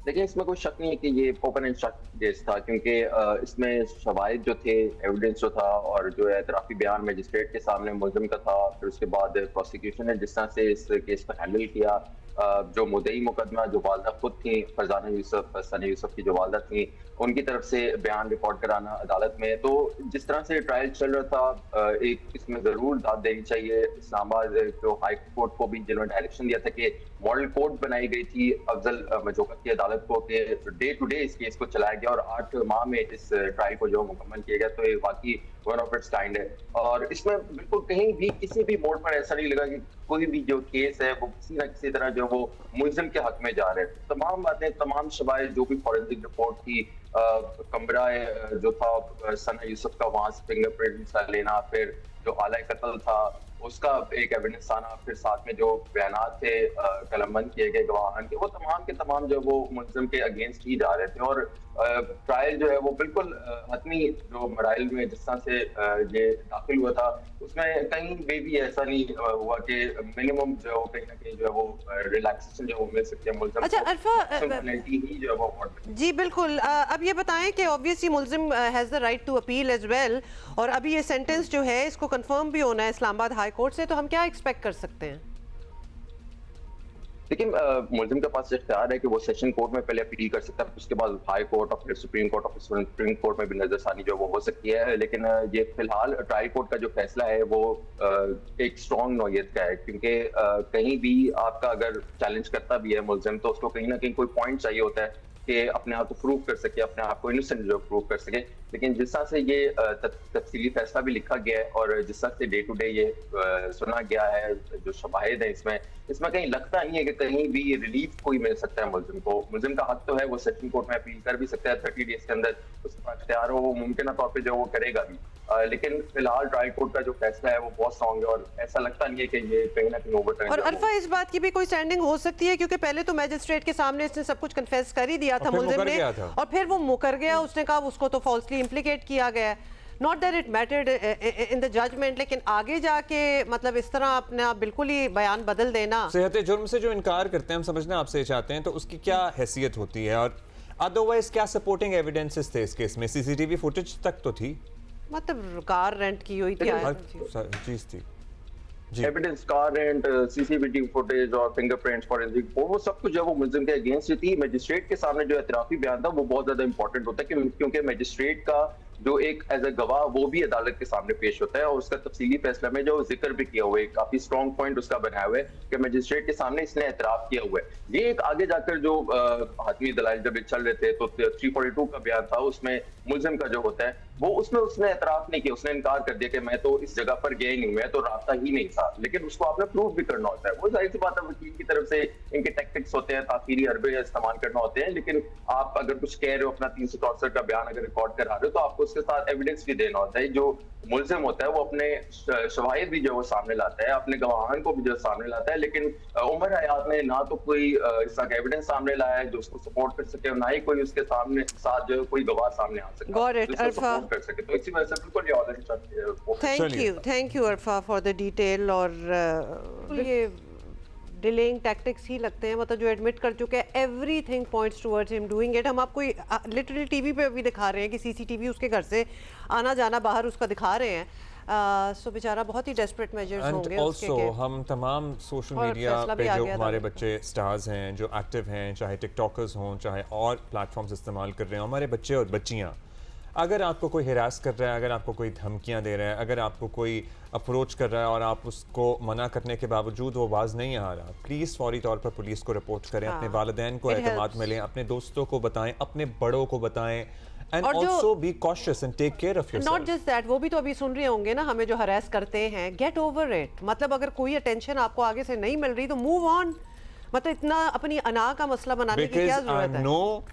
देखिए, इसमें कोई शक नहीं है कि ये ओपन एंड शट केस था, क्योंकि इसमें शवाहिद जो थे, एविडेंस जो था और जो एतराफी बयान मजिस्ट्रेट के सामने मुलजिम का था, फिर उसके बाद प्रोसिक्यूशन ने जिस तरह से इस केस को हैंडल किया, जो मुद्दई मुकदमा जो वालदा खुद थी फरजाना यूसुफ, सना यूसुफ की जो वालदा थी, उनकी तरफ से बयान रिकॉर्ड कराना अदालत में, तो जिस तरह से ट्रायल चल रहा था एक इसमें जरूर दाद देनी चाहिए इस्लामाबाद जो हाई कोर्ट को भी, जिन्होंने डायरेक्शन दिया था कि मॉडल कोर्ट बनाई गई थी अफजल मजोका की अदालत को कि डे टू डे इस केस को चलाया गया और 8 माह में इस ट्रायल को जो मुकम्मल किया गया, तो ये वाकई वन ऑफ इट्स काइंड है। और इसमें बिल्कुल कहीं भी किसी भी मोड़ पर ऐसा नहीं लगा कि कोई भी जो केस है वो किसी ना किसी तरह जो वो मुलजिम के हक में जा रहे हैं। तमाम बातें, तमाम शवाहिद जो भी फॉरेंसिक रिपोर्ट थी, कमरा जो था सना यूसुफ का, वहां से फिंगरप्रिंट लेना, फिर जो आला कत्ल था उसका एक एविडेंस आना, फिर साथ में जो बयानात थे कलमबंद किए गए गवाहान के, वो तमाम के तमाम जो वो मुलजिम के अगेंस्ट ही जा रहे थे। और ट्रायल जो है वो बिल्कुल हतमी जो मराइल में जिस तरह से ये दाखिल हुआ था उसमें कहीं भी ऐसा नहीं हुआ कि मिनिमम जो है वो कहीं ना कहीं जो है वो रिलैक्सेशन जो मिल सकती है मुलजिम। अच्छा अरफा ही जो है वो जी बिल्कुल, अब ये बताएं कि ऑब्वियसली मुलजिम has the right to appeal as well, और अभी ये सेंटेंस जो है इसको कंफर्म भी होना है इस्लामाबाद हाई कोर्ट से, तो हम क्या एक्सपेक्ट कर सकते हैं? लेकिन मुलजिम के पास इख्तियार है कि वो सेशन कोर्ट में पहले अपील कर सकता है, उसके बाद हाई कोर्ट और फिर सुप्रीम कोर्ट, और सुप्रीम कोर्ट में भी नजरसानी जो वो हो सकती है। लेकिन ये फिलहाल ट्रायल कोर्ट का जो फैसला है वो एक स्ट्रॉन्ग नौयत का है, क्योंकि कहीं भी आपका अगर चैलेंज करता भी है मुलजिम तो उसको कहीं ना कहीं कोई पॉइंट चाहिए होता है कि अपने आप को प्रूव कर सके, अपने आप को इनोसेंट जो प्रूव कर सके। लेकिन जिस तरह से ये तफसीली फैसला भी लिखा गया है और जिस तरह से डे टू डे ये सुना गया है, जो शवाहिद है इसमें कहीं लगता नहीं है कि कहीं भी रिलीफ कोई मिल सकता है मुलजिम को। मुलजिम का हक तो है, वो सेशन कोर्ट में अपील कर भी सकता है 30 डेज के अंदर, उसके पास इख्तियार हो, वो मुमकिन तौर पर जो वो करेगा भी। लेकिन फिलहाल ट्रायल कोर्ट का जो फैसला है वो बहुत स्ट्रॉन्ग है और ऐसा लगता नहीं है कि ये कहीं ना कहीं ओवरटर्न। और अरफा, इस बात की भी कोई स्टैंडिंग हो सकती है, क्योंकि पहले तो मैजिस्ट्रेट के सामने इसने सब कुछ कन्फेस कर ही दिया था मुलजिम ने, और फिर वो मुकर गया, उसने कहा उसको तो फॉल्सली इम्प्लीकेट किया गया है। Not that it mattered in the judgment, लेकिन आगे जाके मतलब इस तरह अपना बिल्कुल ही बयान बदल देना। सेहत जुर्म से जो इनकार करते हैं, हम समझना आपसे चाहते हैं तो उसकी क्या हैसियत होती है? और अदरवाइज क्या सपोर्टिंग एविडेंसेस थे इस केस में? सीसीटीवी फुटेज तक तो थी, मतलब कार रेंट की हुई थी, चीज थी evidence, car rent, CCTV footage और फिंगरप्रिंट्स, फॉरेंसिक, वो सब कुछ जो वो मुल्जिम के अगेंस्ट थी। मजिस्ट्रेट के सामने जो एतराफी बयान था वो बहुत ज्यादा इंपॉर्टेंट होता है क्योंकि मजिस्ट्रेट का जो एक एज ए गवाह वो भी अदालत के सामने पेश होता है और उसका तफसीली फैसला में जो जिक्र भी किया हुआ है, काफी स्ट्रॉन्ग पॉइंट उसका बनाया हुआ है कि मजिस्ट्रेट के सामने इसने एतराफ किया हुआ है। ये एक आगे जाकर जो हातमी दलाइल जब चल रहे थे तो 342 का बयान था, उसमें मुल्जिम का जो होता है वो उसमें उसने एतराफ नहीं किया, उसने इनकार कर दिया कि मैं तो इस जगह पर गया ही नहीं, मैं तो रास्ता ही नहीं था, लेकिन उसको आपने प्रूफ भी करना होता है। वो जाहिर सी बात है वकील की तरफ से इनके टैक्टिक्स होते हैं, ताखीरी हरबे इस्तेमाल करना होते हैं, लेकिन आप अगर कुछ कह रहे हो, अपना 364 का बयान अगर रिकॉर्ड करा रहे हो तो आपको उसके साथ एविडेंस भी देना होता है। जो मुल्जिम होता है वो अपने शवाहिद भी जो वो सामने लाता है, अपने गवाहान को भी जो सामने लाता है, लेकिन उमर हयात ने ना तो कोई इसका एविडेंस सामने लाया है जो उसको सपोर्ट कर सके, ना ही कोई उसके सामने साथ जो कोई गवाह सामने आ सके कर सके। तो इसी वजह से बिल्कुल ये thank you Arfa for the detail. और ये डिलेइंग टैक्टिक्स ही लगते हैं, मतलब जो एडमिट कर चुके हैं, everything points towards him doing it. हम आपको लिटरली टीवी पे भी दिखा रहे हैं कि सीसीटीवी उसके घर से आना जाना बाहर उसका दिखा रहे हैं। सो बेचारा बहुत ही डेस्परेट मेजर्स होंगे उसके के। हम तमाम सोशल मीडिया पे जो हमारे बच्चे स्टार्स हैं, जो एक्टिव हैं, चाहे टिकटॉकर्स हों, चाहे और प्लेटफॉर्म्स इस्तेमाल कर रहे हैं, हमारे बच्चे और बच्चियाँ, अगर आपको कोई हिरास कर रहा है, अगर आपको कोई धमकियां दे रहा है, अगर आपको कोई अप्रोच कर रहा है और आप उसको मना करने के बावजूद वो आवाज़ नहीं आ रहा, प्लीज़ फौरी तौर पर पुलिस को रिपोर्ट करें। अपने वालिदैन को एतमाद में लें, अपने दोस्तों को बताएं, अपने बड़ों को बताएं, and also be cautious and take care of yourself. Not just that, वो भी तो अभी सुन रहे होंगे ना हमें जो हरास करते हैं, गेट ओवर इट। मतलब अगर कोई अटेंशन आपको आगे से नहीं मिल रही तो मूव ऑन। मतलब इतना अपनी अना का मसला बनाने की क्या जरूरत है? No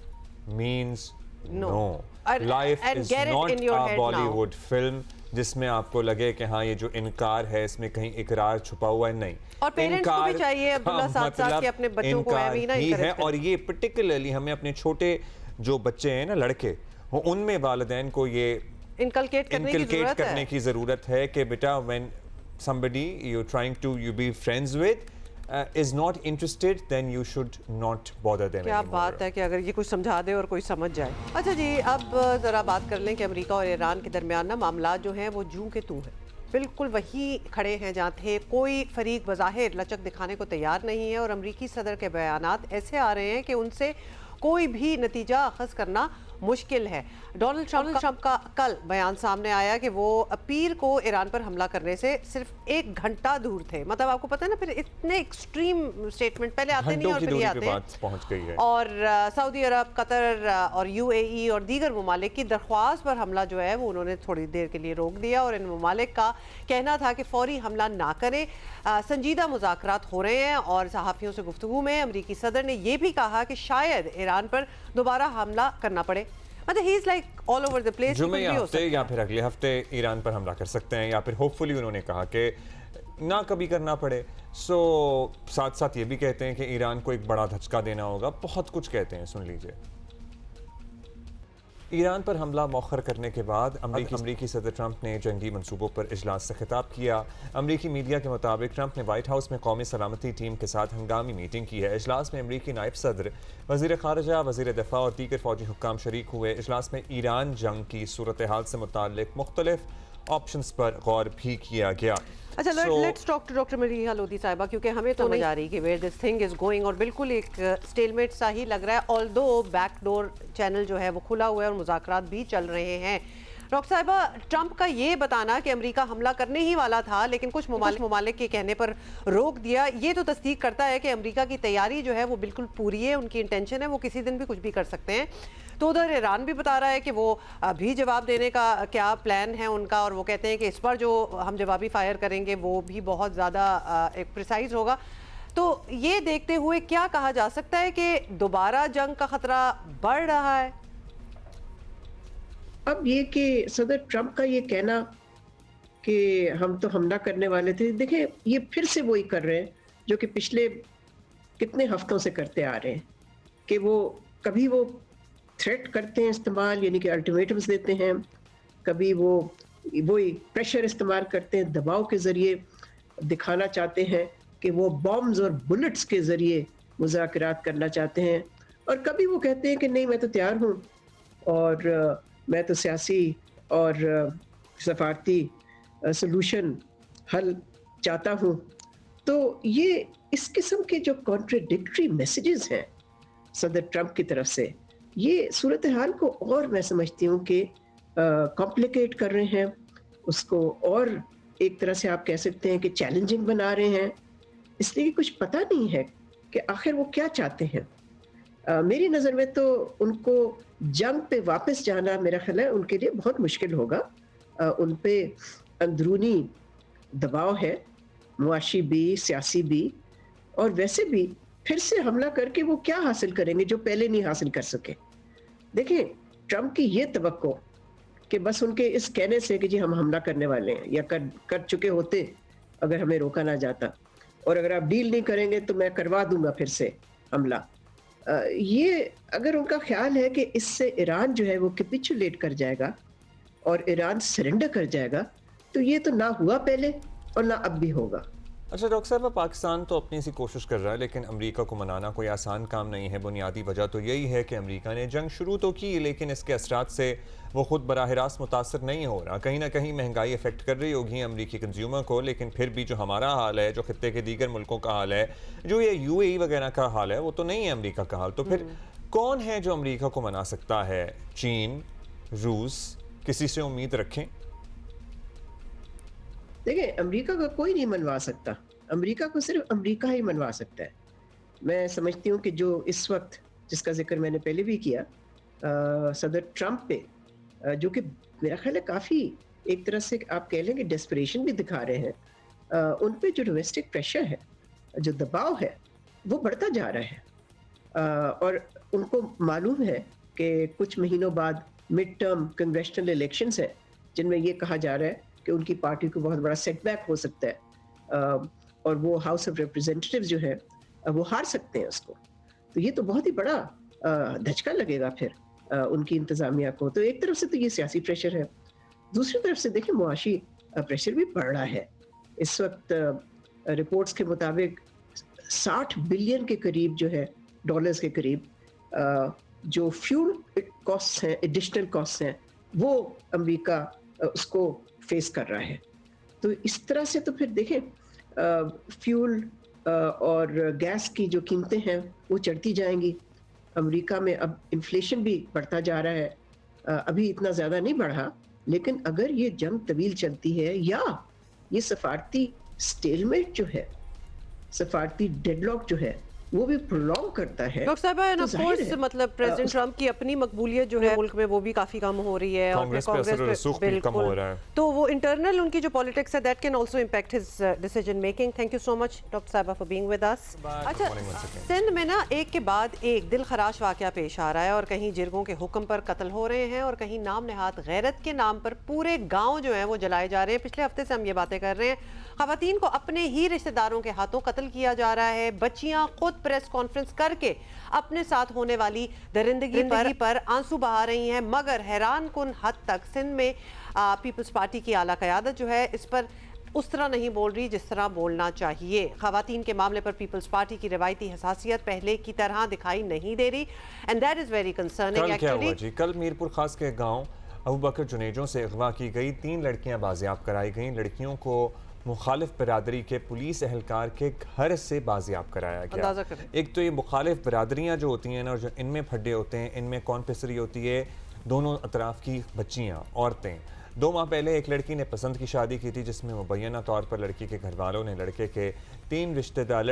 means no. Life is not a Bollywood film जिसमें आपको लगे कि हाँ ये जो इनकार है इसमें कहीं इकरार छुपा हुआ है। नहीं, और पेरेंट्स को भी चाहिए अब्दुल्ला साथ के अपने बच्चों को ही है। और ये पर्टिकुलरली हमें अपने छोटे जो बच्चे हैं ना, लड़के, उनमें वालिदैन को ये इनकलकेट करने की जरूरत है कि बेटा when somebody you're trying to be friends with is not interested, then you should not bother them क्या anymore. बात है कि अगर ये कुछ समझा दे और कोई समझ जाए। अच्छा जी, अब ज़रा बात कर लें कि अमेरिका और ईरान के दरमियान ना मामला जो हैं वो जूं के तू हैं, बिल्कुल वही खड़े हैं जहाँ थे। कोई फरीक बज़ाहिर लचक दिखाने को तैयार नहीं है और अमरीकी सदर के बयानात ऐसे आ रहे हैं कि उनसे कोई भी नतीजा अखज़ करना मुश्किल है। डोनाल्ड ट्रंप का कल बयान सामने आया कि वो पीर को ईरान पर हमला करने से सिर्फ 1 घंटा दूर थे। मतलब आपको पता है ना, फिर इतने एक्सट्रीम स्टेटमेंट पहले आते नहीं और फिर ये आते हैं। पहुंच गई है। और सऊदी अरब, कतर और UAE और दीगर ममालिक की दरख्वास्त पर हमला जो है वो उन्होंने थोड़ी देर के लिए रोक दिया और इन ममालिक का कहना था कि फौरी हमला ना करें। संजीदा मुज़ाकरात हो रहे हैं और सहाफ़ियों से गुफ्तगू में अमरीकी सदर ने यह भी कहा कि शायद ईरान पर दोबारा हमला करना पड़े। मतलब he is like all over the place. जुमे हफ्ते या फिर अगले हफ्ते ईरान पर हमला कर सकते हैं, या फिर होपफुली उन्होंने कहा कि ना कभी करना पड़े। सो साथ साथ ये भी कहते हैं कि ईरान को एक बड़ा धचका देना होगा। बहुत कुछ कहते हैं, सुन लीजिए। ईरान पर हमला मौखर करने के बाद अमरीकी सदर ट्रंप ने जंगी मंसूबों पर इजलास से खिताब किया। अमरीकी मीडिया के मुताबिक ट्रंप ने व्हाइट हाउस में कौमी सलामती टीम के साथ हंगामी मीटिंग की है। इजलास में अमरीकी नायब सदर, वज़ीर ख़ारिजा, वज़ीर दिफ़ा और दीगर फौजी हुक्काम शरीक हुए। इजलास में ईरान जंग की सूरत हाल से मुताल्लिक मुख्तलिफ ऑप्शंस पर गौर भी किया गया। अच्छा, let's talk to doctor Maleeha Lodhi साहिबा, क्योंकि हमें तो समझ आ रही कि where this thing is going और बिल्कुल एक स्टेलमेट सा ही लग रहा है। ऑल्दो बैकडोर चैनल जो है वो खुला हुआ है और मुज़ाकरात भी चल रहे हैं। डॉक्टर साहिबा, ट्रंप का ये बताना कि अमेरिका हमला करने ही वाला था लेकिन कुछ ममालिक के कहने पर रोक दिया, ये तो तस्दीक करता है कि अमेरिका की तैयारी जो है वो बिल्कुल पूरी है, उनकी इंटेंशन है, वो किसी दिन भी कुछ भी कर सकते हैं। तो उधर ईरान भी बता रहा है कि वो अभी जवाब देने का क्या प्लान है उनका, और वो कहते हैं कि इस बार जो हम जवाबी फायर करेंगे वो भी बहुत ज़्यादा एक प्रिसाइज होगा। तो ये देखते हुए क्या कहा जा सकता है कि दोबारा जंग का खतरा बढ़ रहा है? अब ये कि सदर ट्रंप का ये कहना कि हम तो हमला करने वाले थे, देखिए ये फिर से वही कर रहे हैं जो कि पिछले कितने हफ्तों से करते आ रहे हैं कि वो कभी वो थ्रेट करते हैं इस्तेमाल, यानी कि अल्टीमेटम्स देते हैं, कभी वो वही प्रेशर इस्तेमाल करते हैं, दबाव के ज़रिए दिखाना चाहते हैं कि वो बॉम्ब्स और बुलेट्स के ज़रिए मुज़ाकरात करना चाहते हैं, और कभी वो कहते हैं कि नहीं मैं तो तैयार हूँ और मैं तो सियासी और सफारती सलूशन हल चाहता हूँ। तो ये इस किस्म के जो कॉन्ट्रडिक्टरी मैसेजेस हैं सदर ट्रंप की तरफ से, ये सूरत हाल को और मैं समझती हूँ कि कॉम्प्लिकेट कर रहे हैं उसको, और एक तरह से आप कह सकते हैं कि चैलेंजिंग बना रहे हैं, इसलिए कुछ पता नहीं है कि आखिर वो क्या चाहते हैं। मेरी नज़र में तो उनको जंग पे वापस जाना मेरा ख्याल है उनके लिए बहुत मुश्किल होगा। उन पे अंदरूनी दबाव है, मुआशी भी, सियासी भी, और वैसे भी फिर से हमला करके वो क्या हासिल करेंगे जो पहले नहीं हासिल कर सके। देखिए, ट्रंप की ये तवक्को कि बस उनके इस कहने से कि जी हम हमला करने वाले हैं या कर चुके होते अगर हमें रोका ना जाता, और अगर आप डील नहीं करेंगे तो मैं करवा दूंगा फिर से हमला, ये अगर उनका ख्याल है कि इससे ईरान जो है वो कैपिचुलेट कर जाएगा और ईरान सरेंडर कर जाएगा, तो ये तो ना हुआ पहले और ना अब भी होगा। अच्छा डॉक्टर साहब, पाकिस्तान तो अपनी सी कोशिश कर रहा है, लेकिन अमेरिका को मनाना कोई आसान काम नहीं है। बुनियादी वजह तो यही है कि अमेरिका ने जंग शुरू तो की, लेकिन इसके असरात से वो खुद बराह रास्त मुतासर नहीं हो रहा। कहीं ना कहीं महंगाई अफेक्ट कर रही होगी अमरीकी कंज्यूमर को, लेकिन फिर भी जो हमारा हाल है, जो खत्ते के दीगर मुल्कों का हाल है, जो ये UAE वगैरह का हाल है, वो तो नहीं है अमरीका का हाल। तो फिर कौन है जो अमरीका को मना सकता है? चीन, रूस, किसी से उम्मीद रखें? देखिए, अमेरिका का कोई नहीं मनवा सकता, अमेरिका को सिर्फ अमेरिका ही मनवा सकता है। मैं समझती हूँ कि जो इस वक्त जिसका जिक्र मैंने पहले भी किया, सदर ट्रंप पे, जो कि मेरा ख्याल है काफ़ी एक तरह से आप कह लें कि डेस्परेशन भी दिखा रहे हैं, उन पे जो डोमेस्टिक प्रेशर है, जो दबाव है, वो बढ़ता जा रहा है। और उनको मालूम है कि कुछ महीनों बाद मिड टर्म कांग्रेशनल इलेक्शंस हैं, जिनमें ये कहा जा रहा है कि उनकी पार्टी को बहुत बड़ा सेटबैक हो सकता है और वो हाउस ऑफ रिप्रेजेंटेटिव्स जो है वो हार सकते हैं उसको। तो ये तो बहुत ही बड़ा धचका लगेगा फिर उनकी इंतज़ामिया को। तो एक तरफ से तो ये सियासी प्रेशर है, दूसरी तरफ से देखिए मुआशी प्रेशर भी बढ़ रहा है। इस वक्त रिपोर्ट्स के मुताबिक 60 बिलियन के करीब जो है, डॉलर्स के करीब जो फ्यूल कॉस्ट हैं, एडिशनल कॉस्ट हैं, वो अमेरिका उसको फेस कर रहा है। तो इस तरह से तो फिर देखें फ्यूल और गैस की जो कीमतें हैं वो चढ़ती जाएंगी। अमेरिका में अब इन्फ्लेशन भी बढ़ता जा रहा है, अभी इतना ज़्यादा नहीं बढ़ा, लेकिन अगर ये जंग तवील चलती है या ये सफारती स्टेलमेट जो है, सफारती डेडलॉक जो है, वो भी प्रोलॉन्ग करता है। डॉक्टर साहब, एंड ऑफ कोर्स मतलब प्रेसिडेंट ट्रंप की अपनी मकबूलियत जो है मुल्क में वो भी काफी कम हो रही है, और कांग्रेस पे कम हो रहा है, तो वो इंटरनल उनकी जो पॉलिटिक्स है that can also impact his decision making. Thank you so much doctor साहिबा फॉर बीइंग विद अस। अच्छा, सिंध में ना एक के बाद एक दिल खराश वाकया पेश आ रहा है, और कहीं जिरगों के हुक्म पर कत्ल हो रहे हैं, और कहीं नाम नेहात गैरत के नाम पर पूरे गाँव जो है वो जलाए जा रहे हैं। पिछले हफ्ते से हम ये बातें कर रहे हैं, खवातीन को अपने ही रिश्तेदारों के हाथों कत्ल किया जा रहा है। बच्चियां खुद प्रेस कॉन्फ्रेंस करके अपने साथ होने वाली दरिंदगी पर आंसू बहा रही हैं, मगर हैरान कुन हद तक सिंध में पीपल्स पार्टी की आला क़यादत जो है इस पर उस तरह नहीं बोल रही जिस तरह बोलना चाहिए। खवातीन के मामले पर पीपल्स पार्टी की रिवायती हसासियत पहले की तरह दिखाई नहीं दे रही, and that is very concerning. Actually कल मीरपुर खास के गाँव अबू बकर जुनेजों से अगवा की गई 3 लड़कियां बाजियाब कराई गई। लड़कियों को मुखालिफ बिरादरी के पुलिस एहलकार के घर से बाजियाब कराया गया। एक तो ये मुखालिफ बिरादरियाँ जो होती हैं ना, जो इनमें फड्डे होते हैं, इनमें कौन पिसरी होती है, दोनों अतराफ़ की बच्चियाँ, औरतें। 2 माह पहले एक लड़की ने पसंद की शादी की थी, जिसमें मुबैना तौर पर लड़की के घर वालों ने लड़के की 3 रिश्तेदार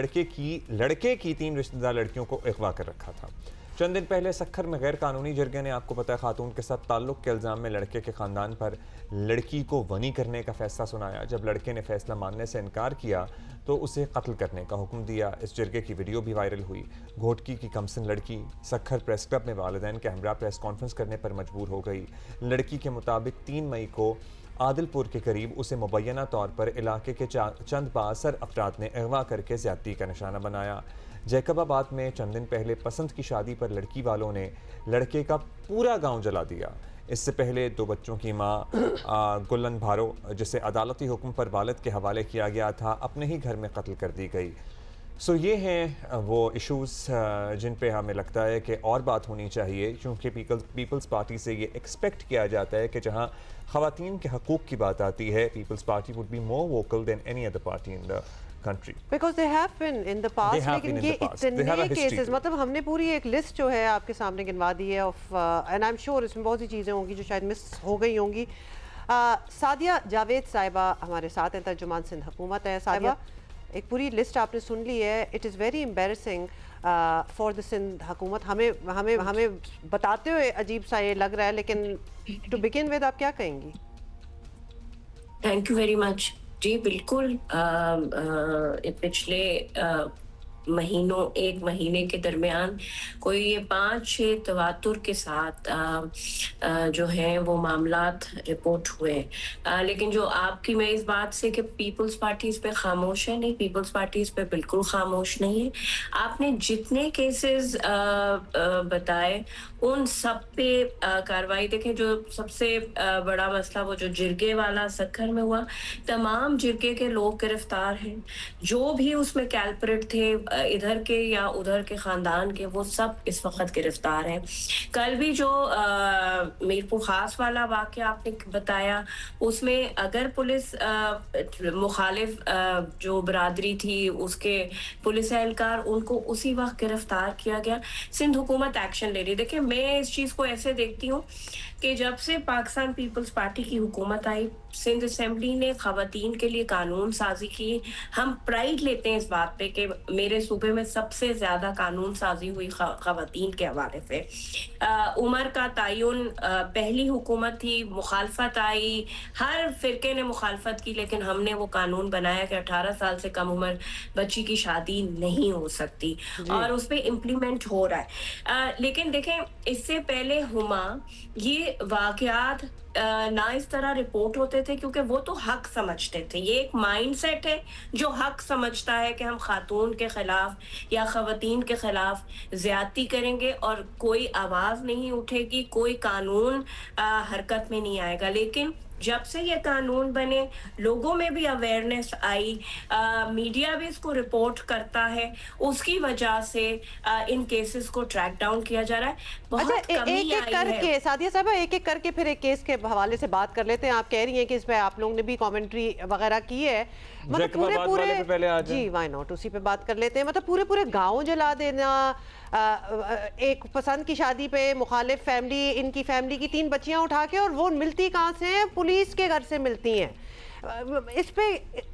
लड़कियों को अगवा कर रखा था। चंद दिन पहले सखर में गैर कानूनी जरगे ने, आपको पता है, खातून के साथ ताल्लुक़ के इल्ज़ाम में लड़के के ख़ानदान पर लड़की को वनी करने का फ़ैसला सुनाया। जब लड़के ने फ़ैसला मानने से इनकार किया तो उसे कत्ल करने का हुक्म दिया। इस जरगे की वीडियो भी वायरल हुई। घोटकी की कमसिन लड़की सखर प्रेस क्लब में वालिदैन के हमरा प्रेस कॉन्फ्रेंस करने पर मजबूर हो गई। लड़की के मुताबिक 3 मई को आदिलपुर के करीब उसे मुबैना तौर पर इलाके के चंद बाअसर अफराद ने अगवा करके ज़्यादती का निशाना बनाया। जैकबाबाद में चंद दिन पहले पसंद की शादी पर लड़की वालों ने लड़के का पूरा गांव जला दिया। इससे पहले 2 बच्चों की मां गुल्लन भारो, जिसे अदालती हुक्म पर वालिद के हवाले किया गया था, अपने ही घर में कत्ल कर दी गई। सो ये हैं वो इश्यूज़ जिन पे हमें लगता है कि और बात होनी चाहिए, क्योंकि पीपल्स पार्टी से ये एक्सपेक्ट किया जाता है कि जहाँ ख़वातीन के हकूक़ की बात आती है, People's Party would be more vocal than any other party in the country. Because they have been in the past, लेकिन ये इतने केसेस, मतलब हमने पूरी एक लिस्ट जो है आपके सामने गिनवा दी है of, and I am sure इसमें बहुत सी चीज़ें होंगी जो शायद मिस हो गई होंगी. सादिया जावेद साहिबा हमारे साथ हैं, तर्जुमान सिंध हुकूमत है. सादिया, एक पूरी लिस्ट आपने सुन ली है. It is very embarrassing for the Sindh हुकूमत. हमें बताते हुए अजीब सा ये लग रहा है, लेकिन टू बिगिन विद आप क्या कहेंगी? Thank you very much. जी बिल्कुल, पिछले महीनों, एक महीने के दरमियान कोई ये 5-6 तवातुर के साथ जो है वो मामलात रिपोर्ट हुए. लेकिन जो आपकी, मैं इस बात से कि पीपल्स पार्टी इस पे खामोश है, नहीं, पीपल्स पार्टी इस पे बिल्कुल खामोश नहीं है. आपने जितने केसेस बताए उन सब पे कार्रवाई. देखें, जो सबसे बड़ा मसला वो जो जिरगे वाला सक्खर में हुआ, तमाम जिरगे के लोग गिरफ्तार हैं. जो भी उसमें कैल्परेट थे, इधर के या उधर के खानदान के, वो सब इस वक्त गिरफ्तार हैं. कल भी जो मीरपुर खास वाला वाक़या आपने बताया, उसमें अगर पुलिस मुखालिफ जो बरादरी थी उसके पुलिस एहलकार, उनको उसी वक्त गिरफ्तार किया गया. सिंध हुकूमत एक्शन ले रही. देखिए, मैं इस चीज़ को ऐसे देखती हूँ कि जब से पाकिस्तान पीपल्स पार्टी की हुकूमत आई, सिंध असेंबली ने खवातीन के लिए कानून साजी की. हम प्राइड लेते हैं इस बात पे कि मेरे सूबे में सबसे ज़्यादा कानून साजी हुई खवातीन के हवाले से. उम्र का तयन, पहली हुकूमत थी, मुखालफत आई, हर फिरके ने मुखालफत की, लेकिन हमने वो कानून बनाया कि 18 साल से कम उम्र बच्ची की शादी नहीं हो सकती, और उस पर इम्प्लीमेंट हो रहा है. लेकिन देखें, इससे पहले हुमा ये वाक़यात ना इस तरह रिपोर्ट होते थे, क्योंकि वो तो हक समझते थे. ये एक माइंडसेट है जो हक समझता है कि हम खातून के खिलाफ या खवातीन के खिलाफ ज्यादती करेंगे और कोई आवाज नहीं उठेगी, कोई कानून हरकत में नहीं आएगा. लेकिन जब से ये कानून बने, लोगों में भी अवेयरनेस आई, मीडिया भी इसको रिपोर्ट करता है, उसकी वजह से इन केसेस को ट्रैक डाउन किया जा रहा है. बहुत कमी आई है. करके सादिया साहबा, एक एक करके फिर एक केस के हवाले से बात कर लेते हैं. आप कह रही हैं कि इस पे आप लोगों ने भी कमेंट्री वगैरह की है, मतलब पूरे जी, व्हाई नॉट, उसी पे बात कर लेते हैं. मतलब पूरे गाँव जला देना, एक पसंद की शादी पे मुखालिफ फैमिली, इनकी फैमिली की 3 बच्चियां उठा के, और वो मिलती कहाँ से हैं? पुलिस के घर से मिलती हैं. इस पे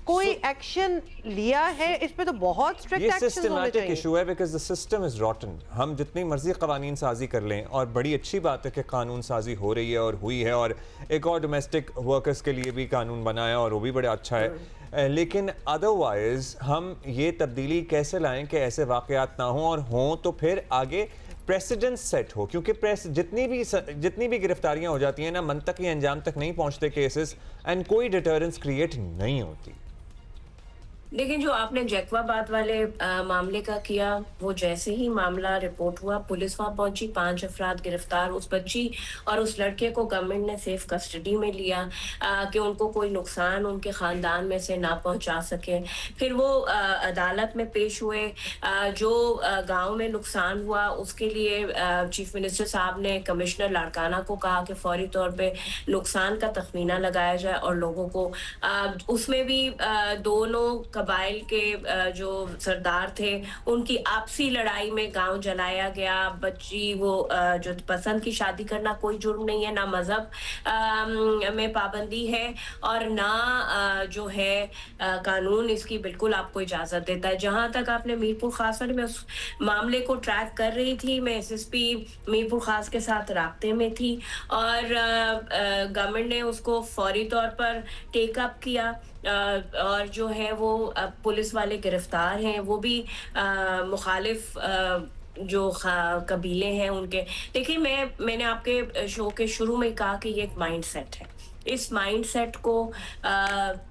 कोई एक्शन लिया है? इस पे तो बहुत स्ट्रिक्ट एक्शन होने चाहिए. ये सिस्टमैटिक इशू है, बिकॉज़ द सिस्टम इज रॉटन. हम जितनी मर्जी कानून साजी कर लें, और बड़ी अच्छी बात है कि कानून साजी हो रही है और हुई है, और एक और डोमेस्टिक वर्कर्स के लिए भी कानून बनाया और वो भी बड़ा अच्छा है. लेकिन अदरवाइज हम ये तब्दीली कैसे लाएं कि ऐसे वाक़यात ना हों, और हों तो फिर आगे प्रेसिडेंट सेट हो. क्योंकि जितनी भी गिरफ्तारियां हो जाती हैं ना, मंतकी अंजाम तक नहीं पहुंचते केसेस, एंड कोई डिटरेंस क्रिएट नहीं होती. लेकिन जो आपने जैकवाबाद वाले मामले का किया, वो जैसे ही मामला रिपोर्ट हुआ, पुलिस वहां पहुंची, 5 अफराद गिरफ्तार. उस बच्ची और उस लड़के को गवर्नमेंट ने सेफ कस्टडी में लिया कि उनको कोई नुकसान उनके ख़ानदान में से ना पहुंचा सके. फिर वो अदालत में पेश हुए. जो गांव में नुकसान हुआ उसके लिए चीफ मिनिस्टर साहब ने कमिश्नर लाड़काना को कहा कि फौरी तौर पर नुकसान का तखमीना लगाया जाए, और लोगों को उसमें भी दोनों कबाइल के जो सरदार थे उनकी आपसी लड़ाई में गांव जलाया गया. बच्ची वो जो पसंद की शादी करना कोई जुर्म नहीं है, ना मजहब में पाबंदी है, और ना जो है कानून इसकी बिल्कुल आपको इजाजत देता है. जहां तक आपने मीरपुर खास वाले में उस मामले को ट्रैक कर रही थी, मैं SSP मीरपुर खास के साथ राब्ते में थी, और गवर्नमेंट ने उसको फौरी तौर पर टेक अप किया, और जो है वो पुलिस वाले गिरफ्तार हैं. वो भी मुखालिफ जो कबीले हैं उनके. देखिए, मैंने आपके शो के शुरू में कहा कि ये एक माइंडसेट है. इस माइंडसेट को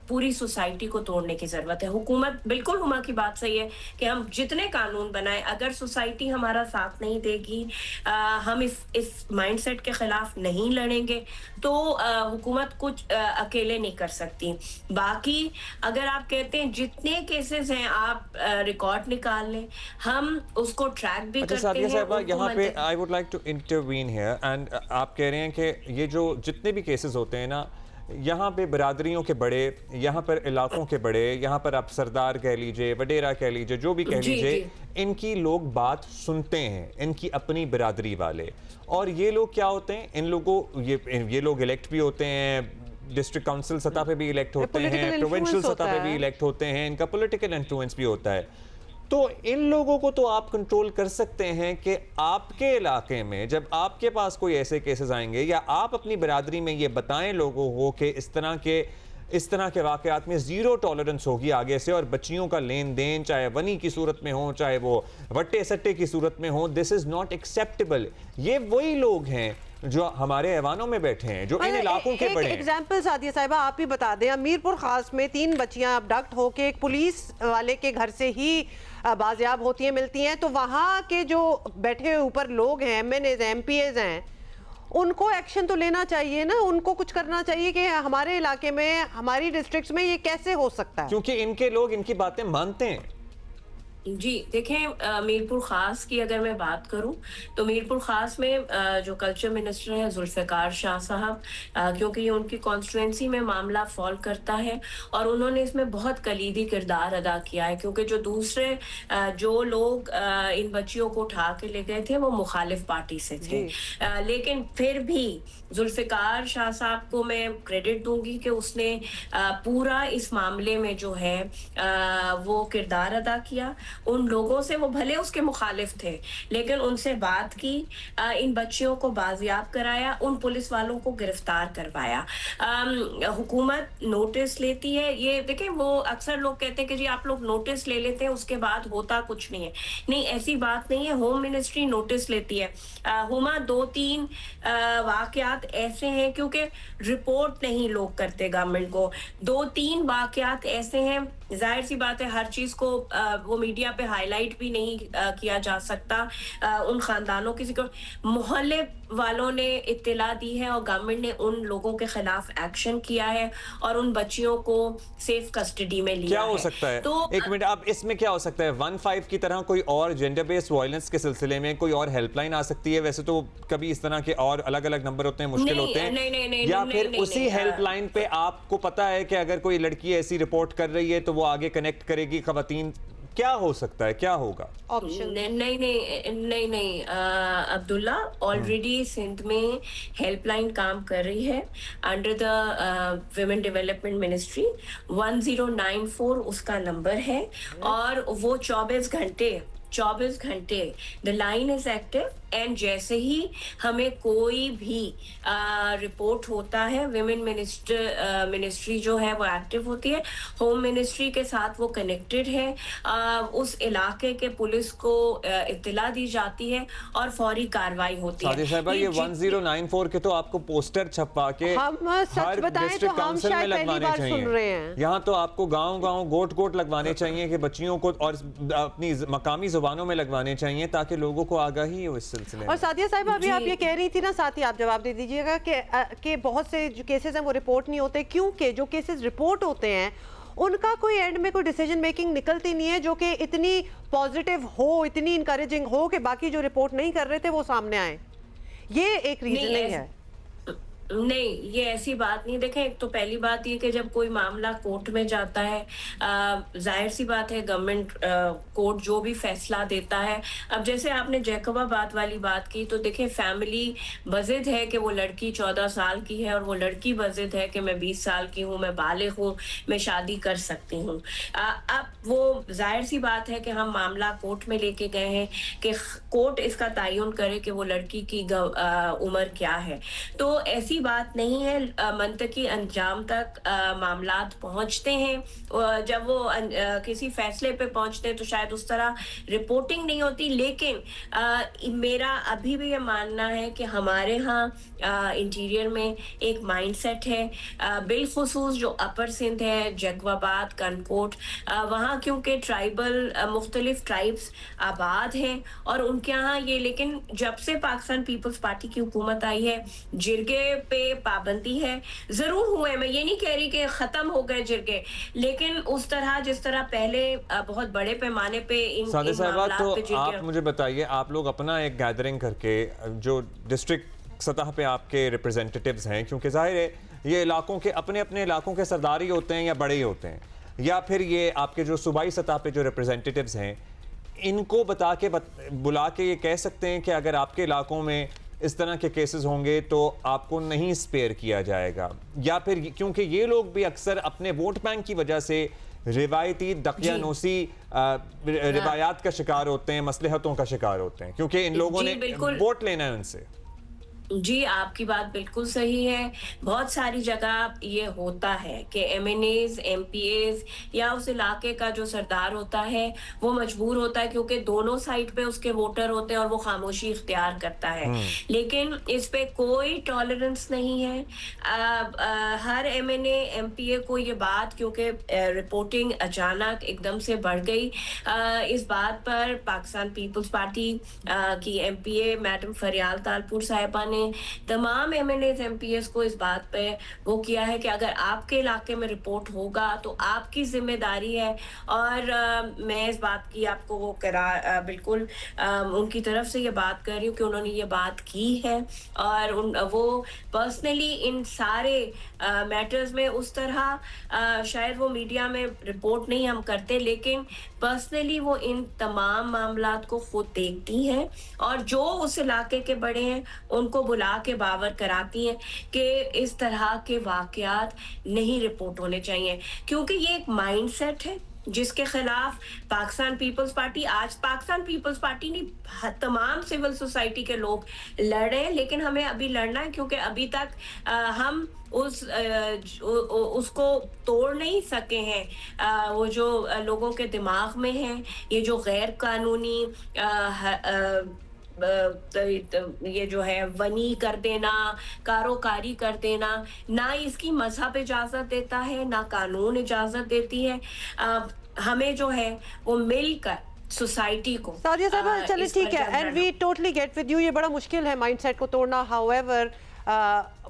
पूरी सोसाइटी को तोड़ने की जरूरत है। हुकूमत, बिल्कुल हुमा की बात सही है कि हम जितने कानून बनाए, अगर सोसाइटी हमारा साथ नहीं देगी, हम इस माइंडसेट के खिलाफ नहीं लड़ेंगे, तो हुकूमत कुछ अकेले नहीं कर सकती। बाकी अगर आप कहते हैं जितने केसेस हैं आप रिकॉर्ड निकाल लें, हम उसको ट्रैक भी करते हैं। यहाँ पे I would like to intervene here and आप कह रहे हैं कि ये जो जितने भी केसेस होते हैं ना, यहाँ पे बरादरियों के बड़े, यहाँ पर इलाकों के बड़े, यहाँ पर आप सरदार कह लीजिए, वडेरा कह लीजिए, जो भी कह लीजिए, इनकी लोग बात सुनते हैं, इनकी अपनी बरादरी वाले। और ये लोग क्या होते हैं, इन लोगों ये लोग इलेक्ट भी होते हैं, डिस्ट्रिक्ट काउंसिल सतह पे भी इलेक्ट होते हैं, प्रोविंशियल सतह पे भी इलेक्ट होते हैं, इनका पॉलिटिकल इन्फ्लुएंस भी होता है। तो इन लोगों को तो आप कंट्रोल कर सकते हैं कि आपके इलाके में जब आपके पास कोई ऐसे केसेस आएंगे, या आप अपनी बरादरी में ये बताएं लोगों को कि इस तरह के वाकयात में जीरो टॉलरेंस होगी आगे से, और बच्चियों का लेन देन चाहे वनी की सूरत में हो, चाहे वो वट्टे सट्टे की सूरत में हो, दिस इज नॉट एक्सेप्टेबल। ये वही लोग हैं जो हमारे ऐवानों में बैठे हैं, जो इन इलाकों के बड़े हैं। एग्जांपल सादिया साहिबा आप ही बता दें, मीरपुर खास में 3 बच्चियां अबडक्ट होके एक पुलिस वाले के घर से ही बाजियाब होती हैं, मिलती हैं, तो वहाँ के जो बैठे हुए ऊपर लोग हैं, MNAs हैं, MPAs हैं, उनको एक्शन तो लेना चाहिए ना, उनको कुछ करना चाहिए कि हमारे इलाके में, हमारी डिस्ट्रिक्ट्स में ये कैसे हो सकता है, क्योंकि इनके लोग इनकी बातें मानते हैं। जी देखें, मीरपुर खास की अगर मैं बात करूं तो मीरपुर खास में जो कल्चर मिनिस्टर है जुल्फ़िकार शाह साहब, क्योंकि ये उनकी कॉन्स्टिट्यूंसी में मामला फॉल करता है और उन्होंने इसमें बहुत कलीदी किरदार अदा किया है, क्योंकि जो दूसरे जो लोग इन बच्चियों को उठा के ले गए थे वो मुखालिफ पार्टी से थे, लेकिन फिर भी जुल्फ़िकार शाह साहब को मैं क्रेडिट दूंगी कि उसने पूरा इस मामले में जो है वो किरदार अदा किया। उन लोगों से, वो भले उसके मुखालिफ थे, लेकिन उनसे बात की, इन बच्चियों को बाजियाब कराया, उन पुलिस वालों को गिरफ्तार करवाया। हुकूमत नोटिस लेती है, ये देखें, वो अक्सर लोग कहते हैं कि जी आप लोग नोटिस ले लेते हैं उसके बाद होता कुछ नहीं है। नहीं, ऐसी बात नहीं है। होम मिनिस्ट्री नोटिस लेती है। हुमा 2-3 वाकयात ऐसे हैं, क्योंकि रिपोर्ट नहीं लोग करते गवर्नमेंट को, 2-3 वाकयात ऐसे हैं, जाहिर सी बात है हर चीज को वो मीडिया पे हाईलाइट भी नहीं किया जा सकता। उन खानदानों की मोहल्ले वालों ने इत्तला दी है और गवर्नमेंट ने उन लोगों के खिलाफ एक्शन किया है और उन बच्चियों को सेफ कस्टडी में लिया। क्या हो सकता है? तो एक मिनट, अब इसमें क्या हो सकता है? 15 की तरह कोई और जेंडर बेस्ड वायलेंस के सिलसिले में कोई और हेल्पलाइन आ सकती है? वैसे तो कभी इस तरह के और अलग अलग नंबर होते हैं, मुश्किल होते हैं, या फिर उसी हेल्पलाइन पे आपको पता है कि अगर कोई लड़की ऐसी रिपोर्ट कर रही है तो वो आगे कनेक्ट करेगी खवातीन? क्या हो सकता है, क्या होगा ऑप्शन? नहीं अब्दुल्ला, ऑलरेडी सिंध में हेल्पलाइन काम कर रही है under the women development ministry. 1094 उसका नंबर है और वो 24 घंटे the line is active, and जैसे ही हमें कोई भी रिपोर्ट होता है, विमेन मिनिस्ट्री जो है वो एक्टिव होती है, होम मिनिस्ट्री के साथ वो कनेक्टेड है, उस इलाके के पुलिस को इत्तला दी जाती है और फौरी कार्रवाई होती है। साहब, ये 1094 के तो आपको पोस्टर छपा के हर डिस्ट्रिक्ट काउंसिल में लगवाने चाहिए। यहाँ तो आपको गांव गोट लगवाने चाहिए कि बच्चियों को, और अपनी मकामी जुबानों में लगवाने चाहिए ताकि लोगों को आगाही हो इस। और सादिया साहिबा, अभी आप ये कह रही थी ना, साथ ही आप जवाब दे दीजिएगा कि बहुत से जो केसेस हैं वो रिपोर्ट नहीं होते, क्योंकि जो केसेस रिपोर्ट होते हैं उनका कोई एंड में कोई डिसीजन मेकिंग निकलती नहीं है जो कि इतनी पॉजिटिव हो, इतनी इंकरेजिंग हो कि बाकी जो रिपोर्ट नहीं कर रहे थे वो सामने आए। ये एक रीजनिंग है। नहीं, ये ऐसी बात नहीं। देखें, एक तो पहली बात ये कि जब कोई मामला कोर्ट में जाता है, जाहिर सी बात है गवर्नमेंट कोर्ट जो भी फैसला देता है, अब जैसे आपने जैकबाबाद वाली बात की, तो देखें फैमिली बजिद है कि वो लड़की 14 साल की है और वो लड़की बजिद है कि मैं 20 साल की हूँ, मैं बालिग हूँ, मैं शादी कर सकती हूँ। अब वो जाहिर सी बात है कि हम मामला कोर्ट में लेके गए हैं कि कोर्ट इसका तयन करे कि वो लड़की की उम्र क्या है। तो ऐसी बात नहीं है, मंतकी अंजाम तक मामलात पहुंचते हैं। जब वो किसी फैसले पे पहुंचते हैं तो शायद उस तरह रिपोर्टिंग नहीं होती, लेकिन मेरा अभी भी ये मानना है कि हमारे यहाँ इंटीरियर में एक माइंडसेट है, बिलखुसूस जो अपर सिंध है, जगवाबाद, कनकोट, वहाँ क्योंकि ट्राइबल मुख्तलिफ ट्राइब्स आबाद हैं और उनके यहाँ ये, लेकिन जब से पाकिस्तान पीपल्स पार्टी की हुकूमत आई है जिरगे पे पाबंदी है। जरूर हुए, मैं ये नहीं कह रही कि खत्म हो गए जिरगे, लेकिन उस तरह जिस तरह पहले बहुत बड़े पैमाने पे इन मामलात तो पे आप मुझे बताइए, आप लोग अपना एक गैदरिंग करके जो डिस्ट्रिक्ट सतह पे आपके रिप्रेजेंटेटिव्स हैं, क्योंकि जाहिर है ये इलाकों के अपने अपने इलाकों के सरदार ही होते हैं या बड़े ही होते हैं, या फिर ये आपके जो सूबाई सतह पे जो रिप्रेजेंटेटिव्स हैं, इनको बुला के ये कह सकते हैं कि अगर आपके इलाकों में इस तरह के केसेस होंगे तो आपको नहीं स्पेयर किया जाएगा, या फिर क्योंकि ये लोग भी अक्सर अपने वोट बैंक की वजह से रिवायती दकियानूसी रिवायात का शिकार होते हैं, मसलहतों का शिकार होते हैं, क्योंकि इन लोगों ने वोट लेना है उनसे। जी, आपकी बात बिल्कुल सही है। बहुत सारी जगह ये होता है कि MNAs, MPAs या उस इलाके का जो सरदार होता है वो मजबूर होता है, क्योंकि दोनों साइड पे उसके वोटर होते हैं और वो खामोशी इख्तियार करता है, लेकिन इस पे कोई टॉलरेंस नहीं है। हर MNA, MPA को ये बात, क्योंकि रिपोर्टिंग अचानक एकदम से बढ़ गई, इस बात पर पाकिस्तान पीपल्स पार्टी की MPA मैडम फरियाल तालपुर साहिबा ने तमाम MNAs, MPAs को इस बात पे वो किया है कि अगर आपके इलाके में रिपोर्ट होगा तो आपकी जिम्मेदारी है। और मैं इस बात की आपको वो बिल्कुल उनकी तरफ से ये बात कर रही हूँ कि उन्होंने ये बात की है, और वो पर्सनली इन सारे मैटर्स में उस तरह शायद वो मीडिया में रिपोर्ट नहीं हम करते, लेकिन पर्सनली वो इन तमाम मामलात को खुद देखती हैं और जो उस इलाके के बड़े हैं उनको बुला के बावर कराती हैं कि इस तरह के वाकयात नहीं रिपोर्ट होने चाहिए, क्योंकि ये एक माइंडसेट है जिसके खिलाफ पाकिस्तान पीपल्स पार्टी, आज पाकिस्तान पीपल्स पार्टी नहीं, तमाम सिविल सोसाइटी के लोग लड़ रहे हैं, लेकिन हमें अभी लड़ना है क्योंकि अभी तक हम उसको तोड़ नहीं सके हैं। वो जो लोगों के दिमाग में है, ये जो गैर कानूनी ये जो है वनी कर देना, कारोकारी कर देना, ना इसकी मजहब इजाजत देता है, ना कानून इजाजत देती है। हमें जो है वो मिलकर सोसाइटी को सादिया साहब, चलिए ठीक है, and we totally get with you, ये बड़ा मुश्किल है माइंडसेट को तोड़ना। हाउएवर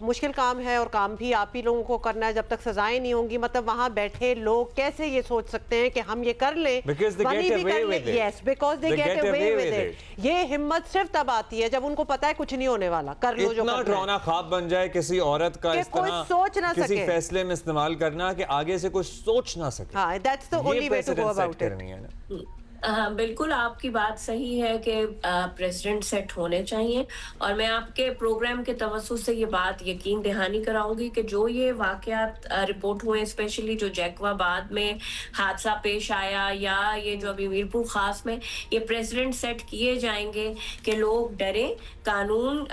मुश्किल काम है और काम भी आप ही लोगों को करना है जब तक सजाएं नहीं होंगी। मतलब वहां बैठे लोग कैसे ये सोच सकते हैं कि हम ये कर लें, yes, because they get away with it. ये हिम्मत सिर्फ तब आती है जब उनको पता है कुछ नहीं होने वाला, कर लो जो करना है। इतना ड्राना ख्वाब बन जाए किसी औरत का, इस तरह सोच ना सके, किसी फैसले में इस्तेमाल करना कि आगे से कुछ सोच ना सके। हाँ, that's the only way to go about it. हाँ, बिल्कुल आपकी बात सही है कि प्रेसिडेंट सेट होने चाहिए, और मैं आपके प्रोग्राम के तवज्जुह से ये बात यकीन दहानी कराऊंगी कि जो ये वाकयात रिपोर्ट हुए, स्पेशली जो जैकवाबाद में हादसा पेश आया या ये जो अभी मीरपुर खास में, ये प्रेसिडेंट सेट किए जाएंगे कि लोग डरें। कानून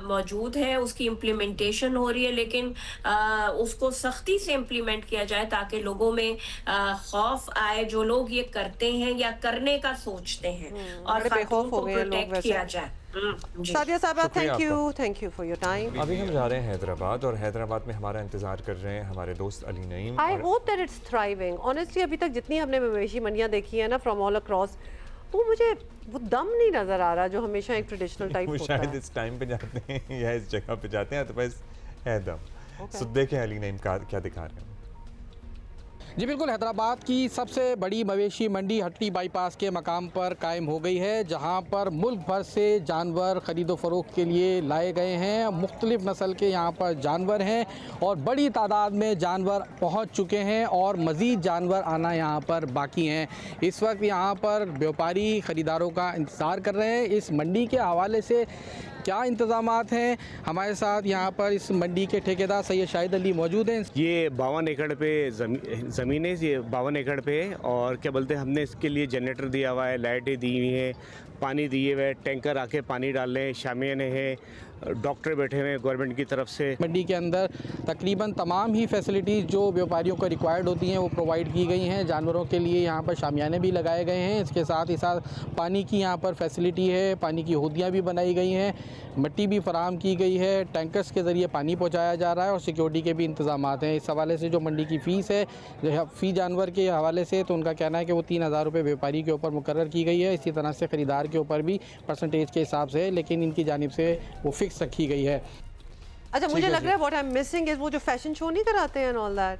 मौजूद है, उसकी इम्प्लीमेंटेशन हो रही है, लेकिन उसको सख्ती से इम्प्लीमेंट किया जाए ताकि लोगों में खौफ आए, जो लोग ये करते हैं या करने का सोचते हैं, और खातून को प्रोटेक्ट किया जाए। सादिया साहबा, thank you for your time. अभी हम जा रहे हैं हैदराबाद, और हैदराबाद में हमारा इंतजार कर रहे हैं हमारे दोस्त Ali Naeem. I hope that it's thriving. Honestly अभी तक जितनी हमने मवेशी मंडियां देखी है ना फ्रॉम ऑल अक्रॉस, तो मुझे वो दम नहीं नजर आ रहा जो हमेशा एक ट्रेडिशनल टाइप होता है। शायद इस टाइम पे जाते हैं या इस जगह पे जाते हैं तो बस है दम। सो देखें अली नईम क्या दिखा रहे हैं। जी बिल्कुल, हैदराबाद की सबसे बड़ी मवेशी मंडी हट्टी बाईपास के मकाम पर कायम हो गई है, जहां पर मुल्क भर से जानवर ख़रीदो फ़रोख्त के लिए लाए गए हैं। मुख्तलिफ़ नस्ल के यहाँ पर जानवर हैं और बड़ी तादाद में जानवर पहुँच चुके हैं और मज़ीद जानवर आना यहाँ पर बाकी हैं। इस वक्त यहाँ पर व्यापारी ख़रीदारों का इंतज़ार कर रहे हैं। इस मंडी के हवाले से क्या इंतजामात हैं। हमारे साथ यहाँ पर इस मंडी के ठेकेदार सैयद शाहिद अली मौजूद हैं। ये 52 एकड़ पे ज़मीन है, ये 52 एकड़ पे है और क्या बोलते हैं, हमने इसके लिए जनरेटर दिया हुआ है, लाइटें दी हुई हैं, पानी दिए हुए, टैंकर आके पानी डाल रहे हैं, शामियाने हैं, डॉक्टर बैठे हुए हैं गवर्नमेंट की तरफ से। मंडी के अंदर तकरीबन तमाम ही फैसिलिटीज़ जो व्यापारियों को रिक्वायर्ड होती हैं वो प्रोवाइड की गई हैं। जानवरों के लिए यहाँ पर शामियाने भी लगाए गए हैं। इसके साथ ही साथ पानी की यहाँ पर फैसिलिटी है, पानी की होदियाँ भी बनाई गई हैं, मिट्टी भी फराहम की गई है, टैंकर्स के ज़रिए पानी पहुँचाया जा रहा है और सिक्योरिटी के भी इंतजाम हैं। इस हवाले से जो मंडी की फ़ीस है जो फ़ी जानवर के हवाले से, तो उनका कहना है कि वो 3000 रुपये व्यापारी के ऊपर मुकर्रर की गई है। इसी तरह से ख़रीदार के ऊपर भी परसेंटेज के हिसाब से है, लेकिन इनकी जानिब से वो फिक्स रखी गई है। अच्छा, मुझे लग रहा है what I am missing is वो जो फैशन शो नहीं कराते हैं एंड ऑल दैट,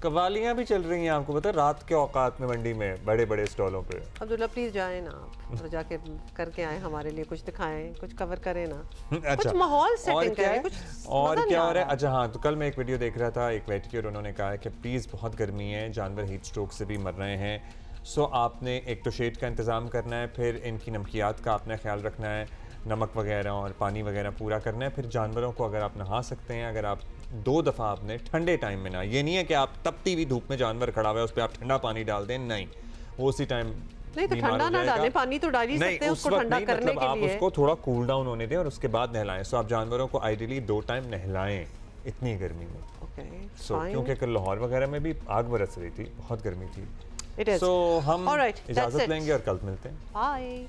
कवालियां भी चल रही हैं, आपको पता है, रात के औकात में मंडी में बड़े बड़े स्टॉलों पे। अब्दुल्ला प्लीज जाएं ना, तो जाके करके आए, हमारे लिए कुछ दिखाएं, कुछ कवर करें ना। अच्छा, कुछ माहौल सेटिंग करें, कुछ और क्या हो रहा है। अच्छा हाँ, तो कल मैं एक वीडियो देख रहा था, एक वेटरी और उन्होंने कहा है कि प्लीज़ बहुत गर्मी है, जानवर हीट स्ट्रोक से भी मर रहे हैं, सो आपने एक तो शेड का इंतज़ाम करना है, फिर इनकी नमकियात का आपने ख्याल रखना है, नमक वगैरह और पानी वगैरह पूरा करना है। फिर जानवरों को अगर आप नहा सकते हैं, अगर आप 2 दफ़ा आपने ठंडे टाइम में ना, ये नहीं है कि आप तपती हुई धूप में जानवर खड़ा हुआ है उस पर आप ठंडा पानी डाल दें, नहीं, वो उसी टाइम नहीं तो ठंडा ना डालें, पानी तो डाल ही सकते हैं उसको ठंडा करने के आप लिए। उसको थोड़ा कूल डाउन होने दें और उसके बाद नहलाएं। सो आप जानवरों को आइडियली 2 टाइम नहलाएं इतनी गर्मी में। सो क्योंकि कल लाहौर वगैरह में भी आग बरस रही थी, बहुत गर्मी थी। सो हम इजाज़त लेंगे और कल मिलते हैं। बाय।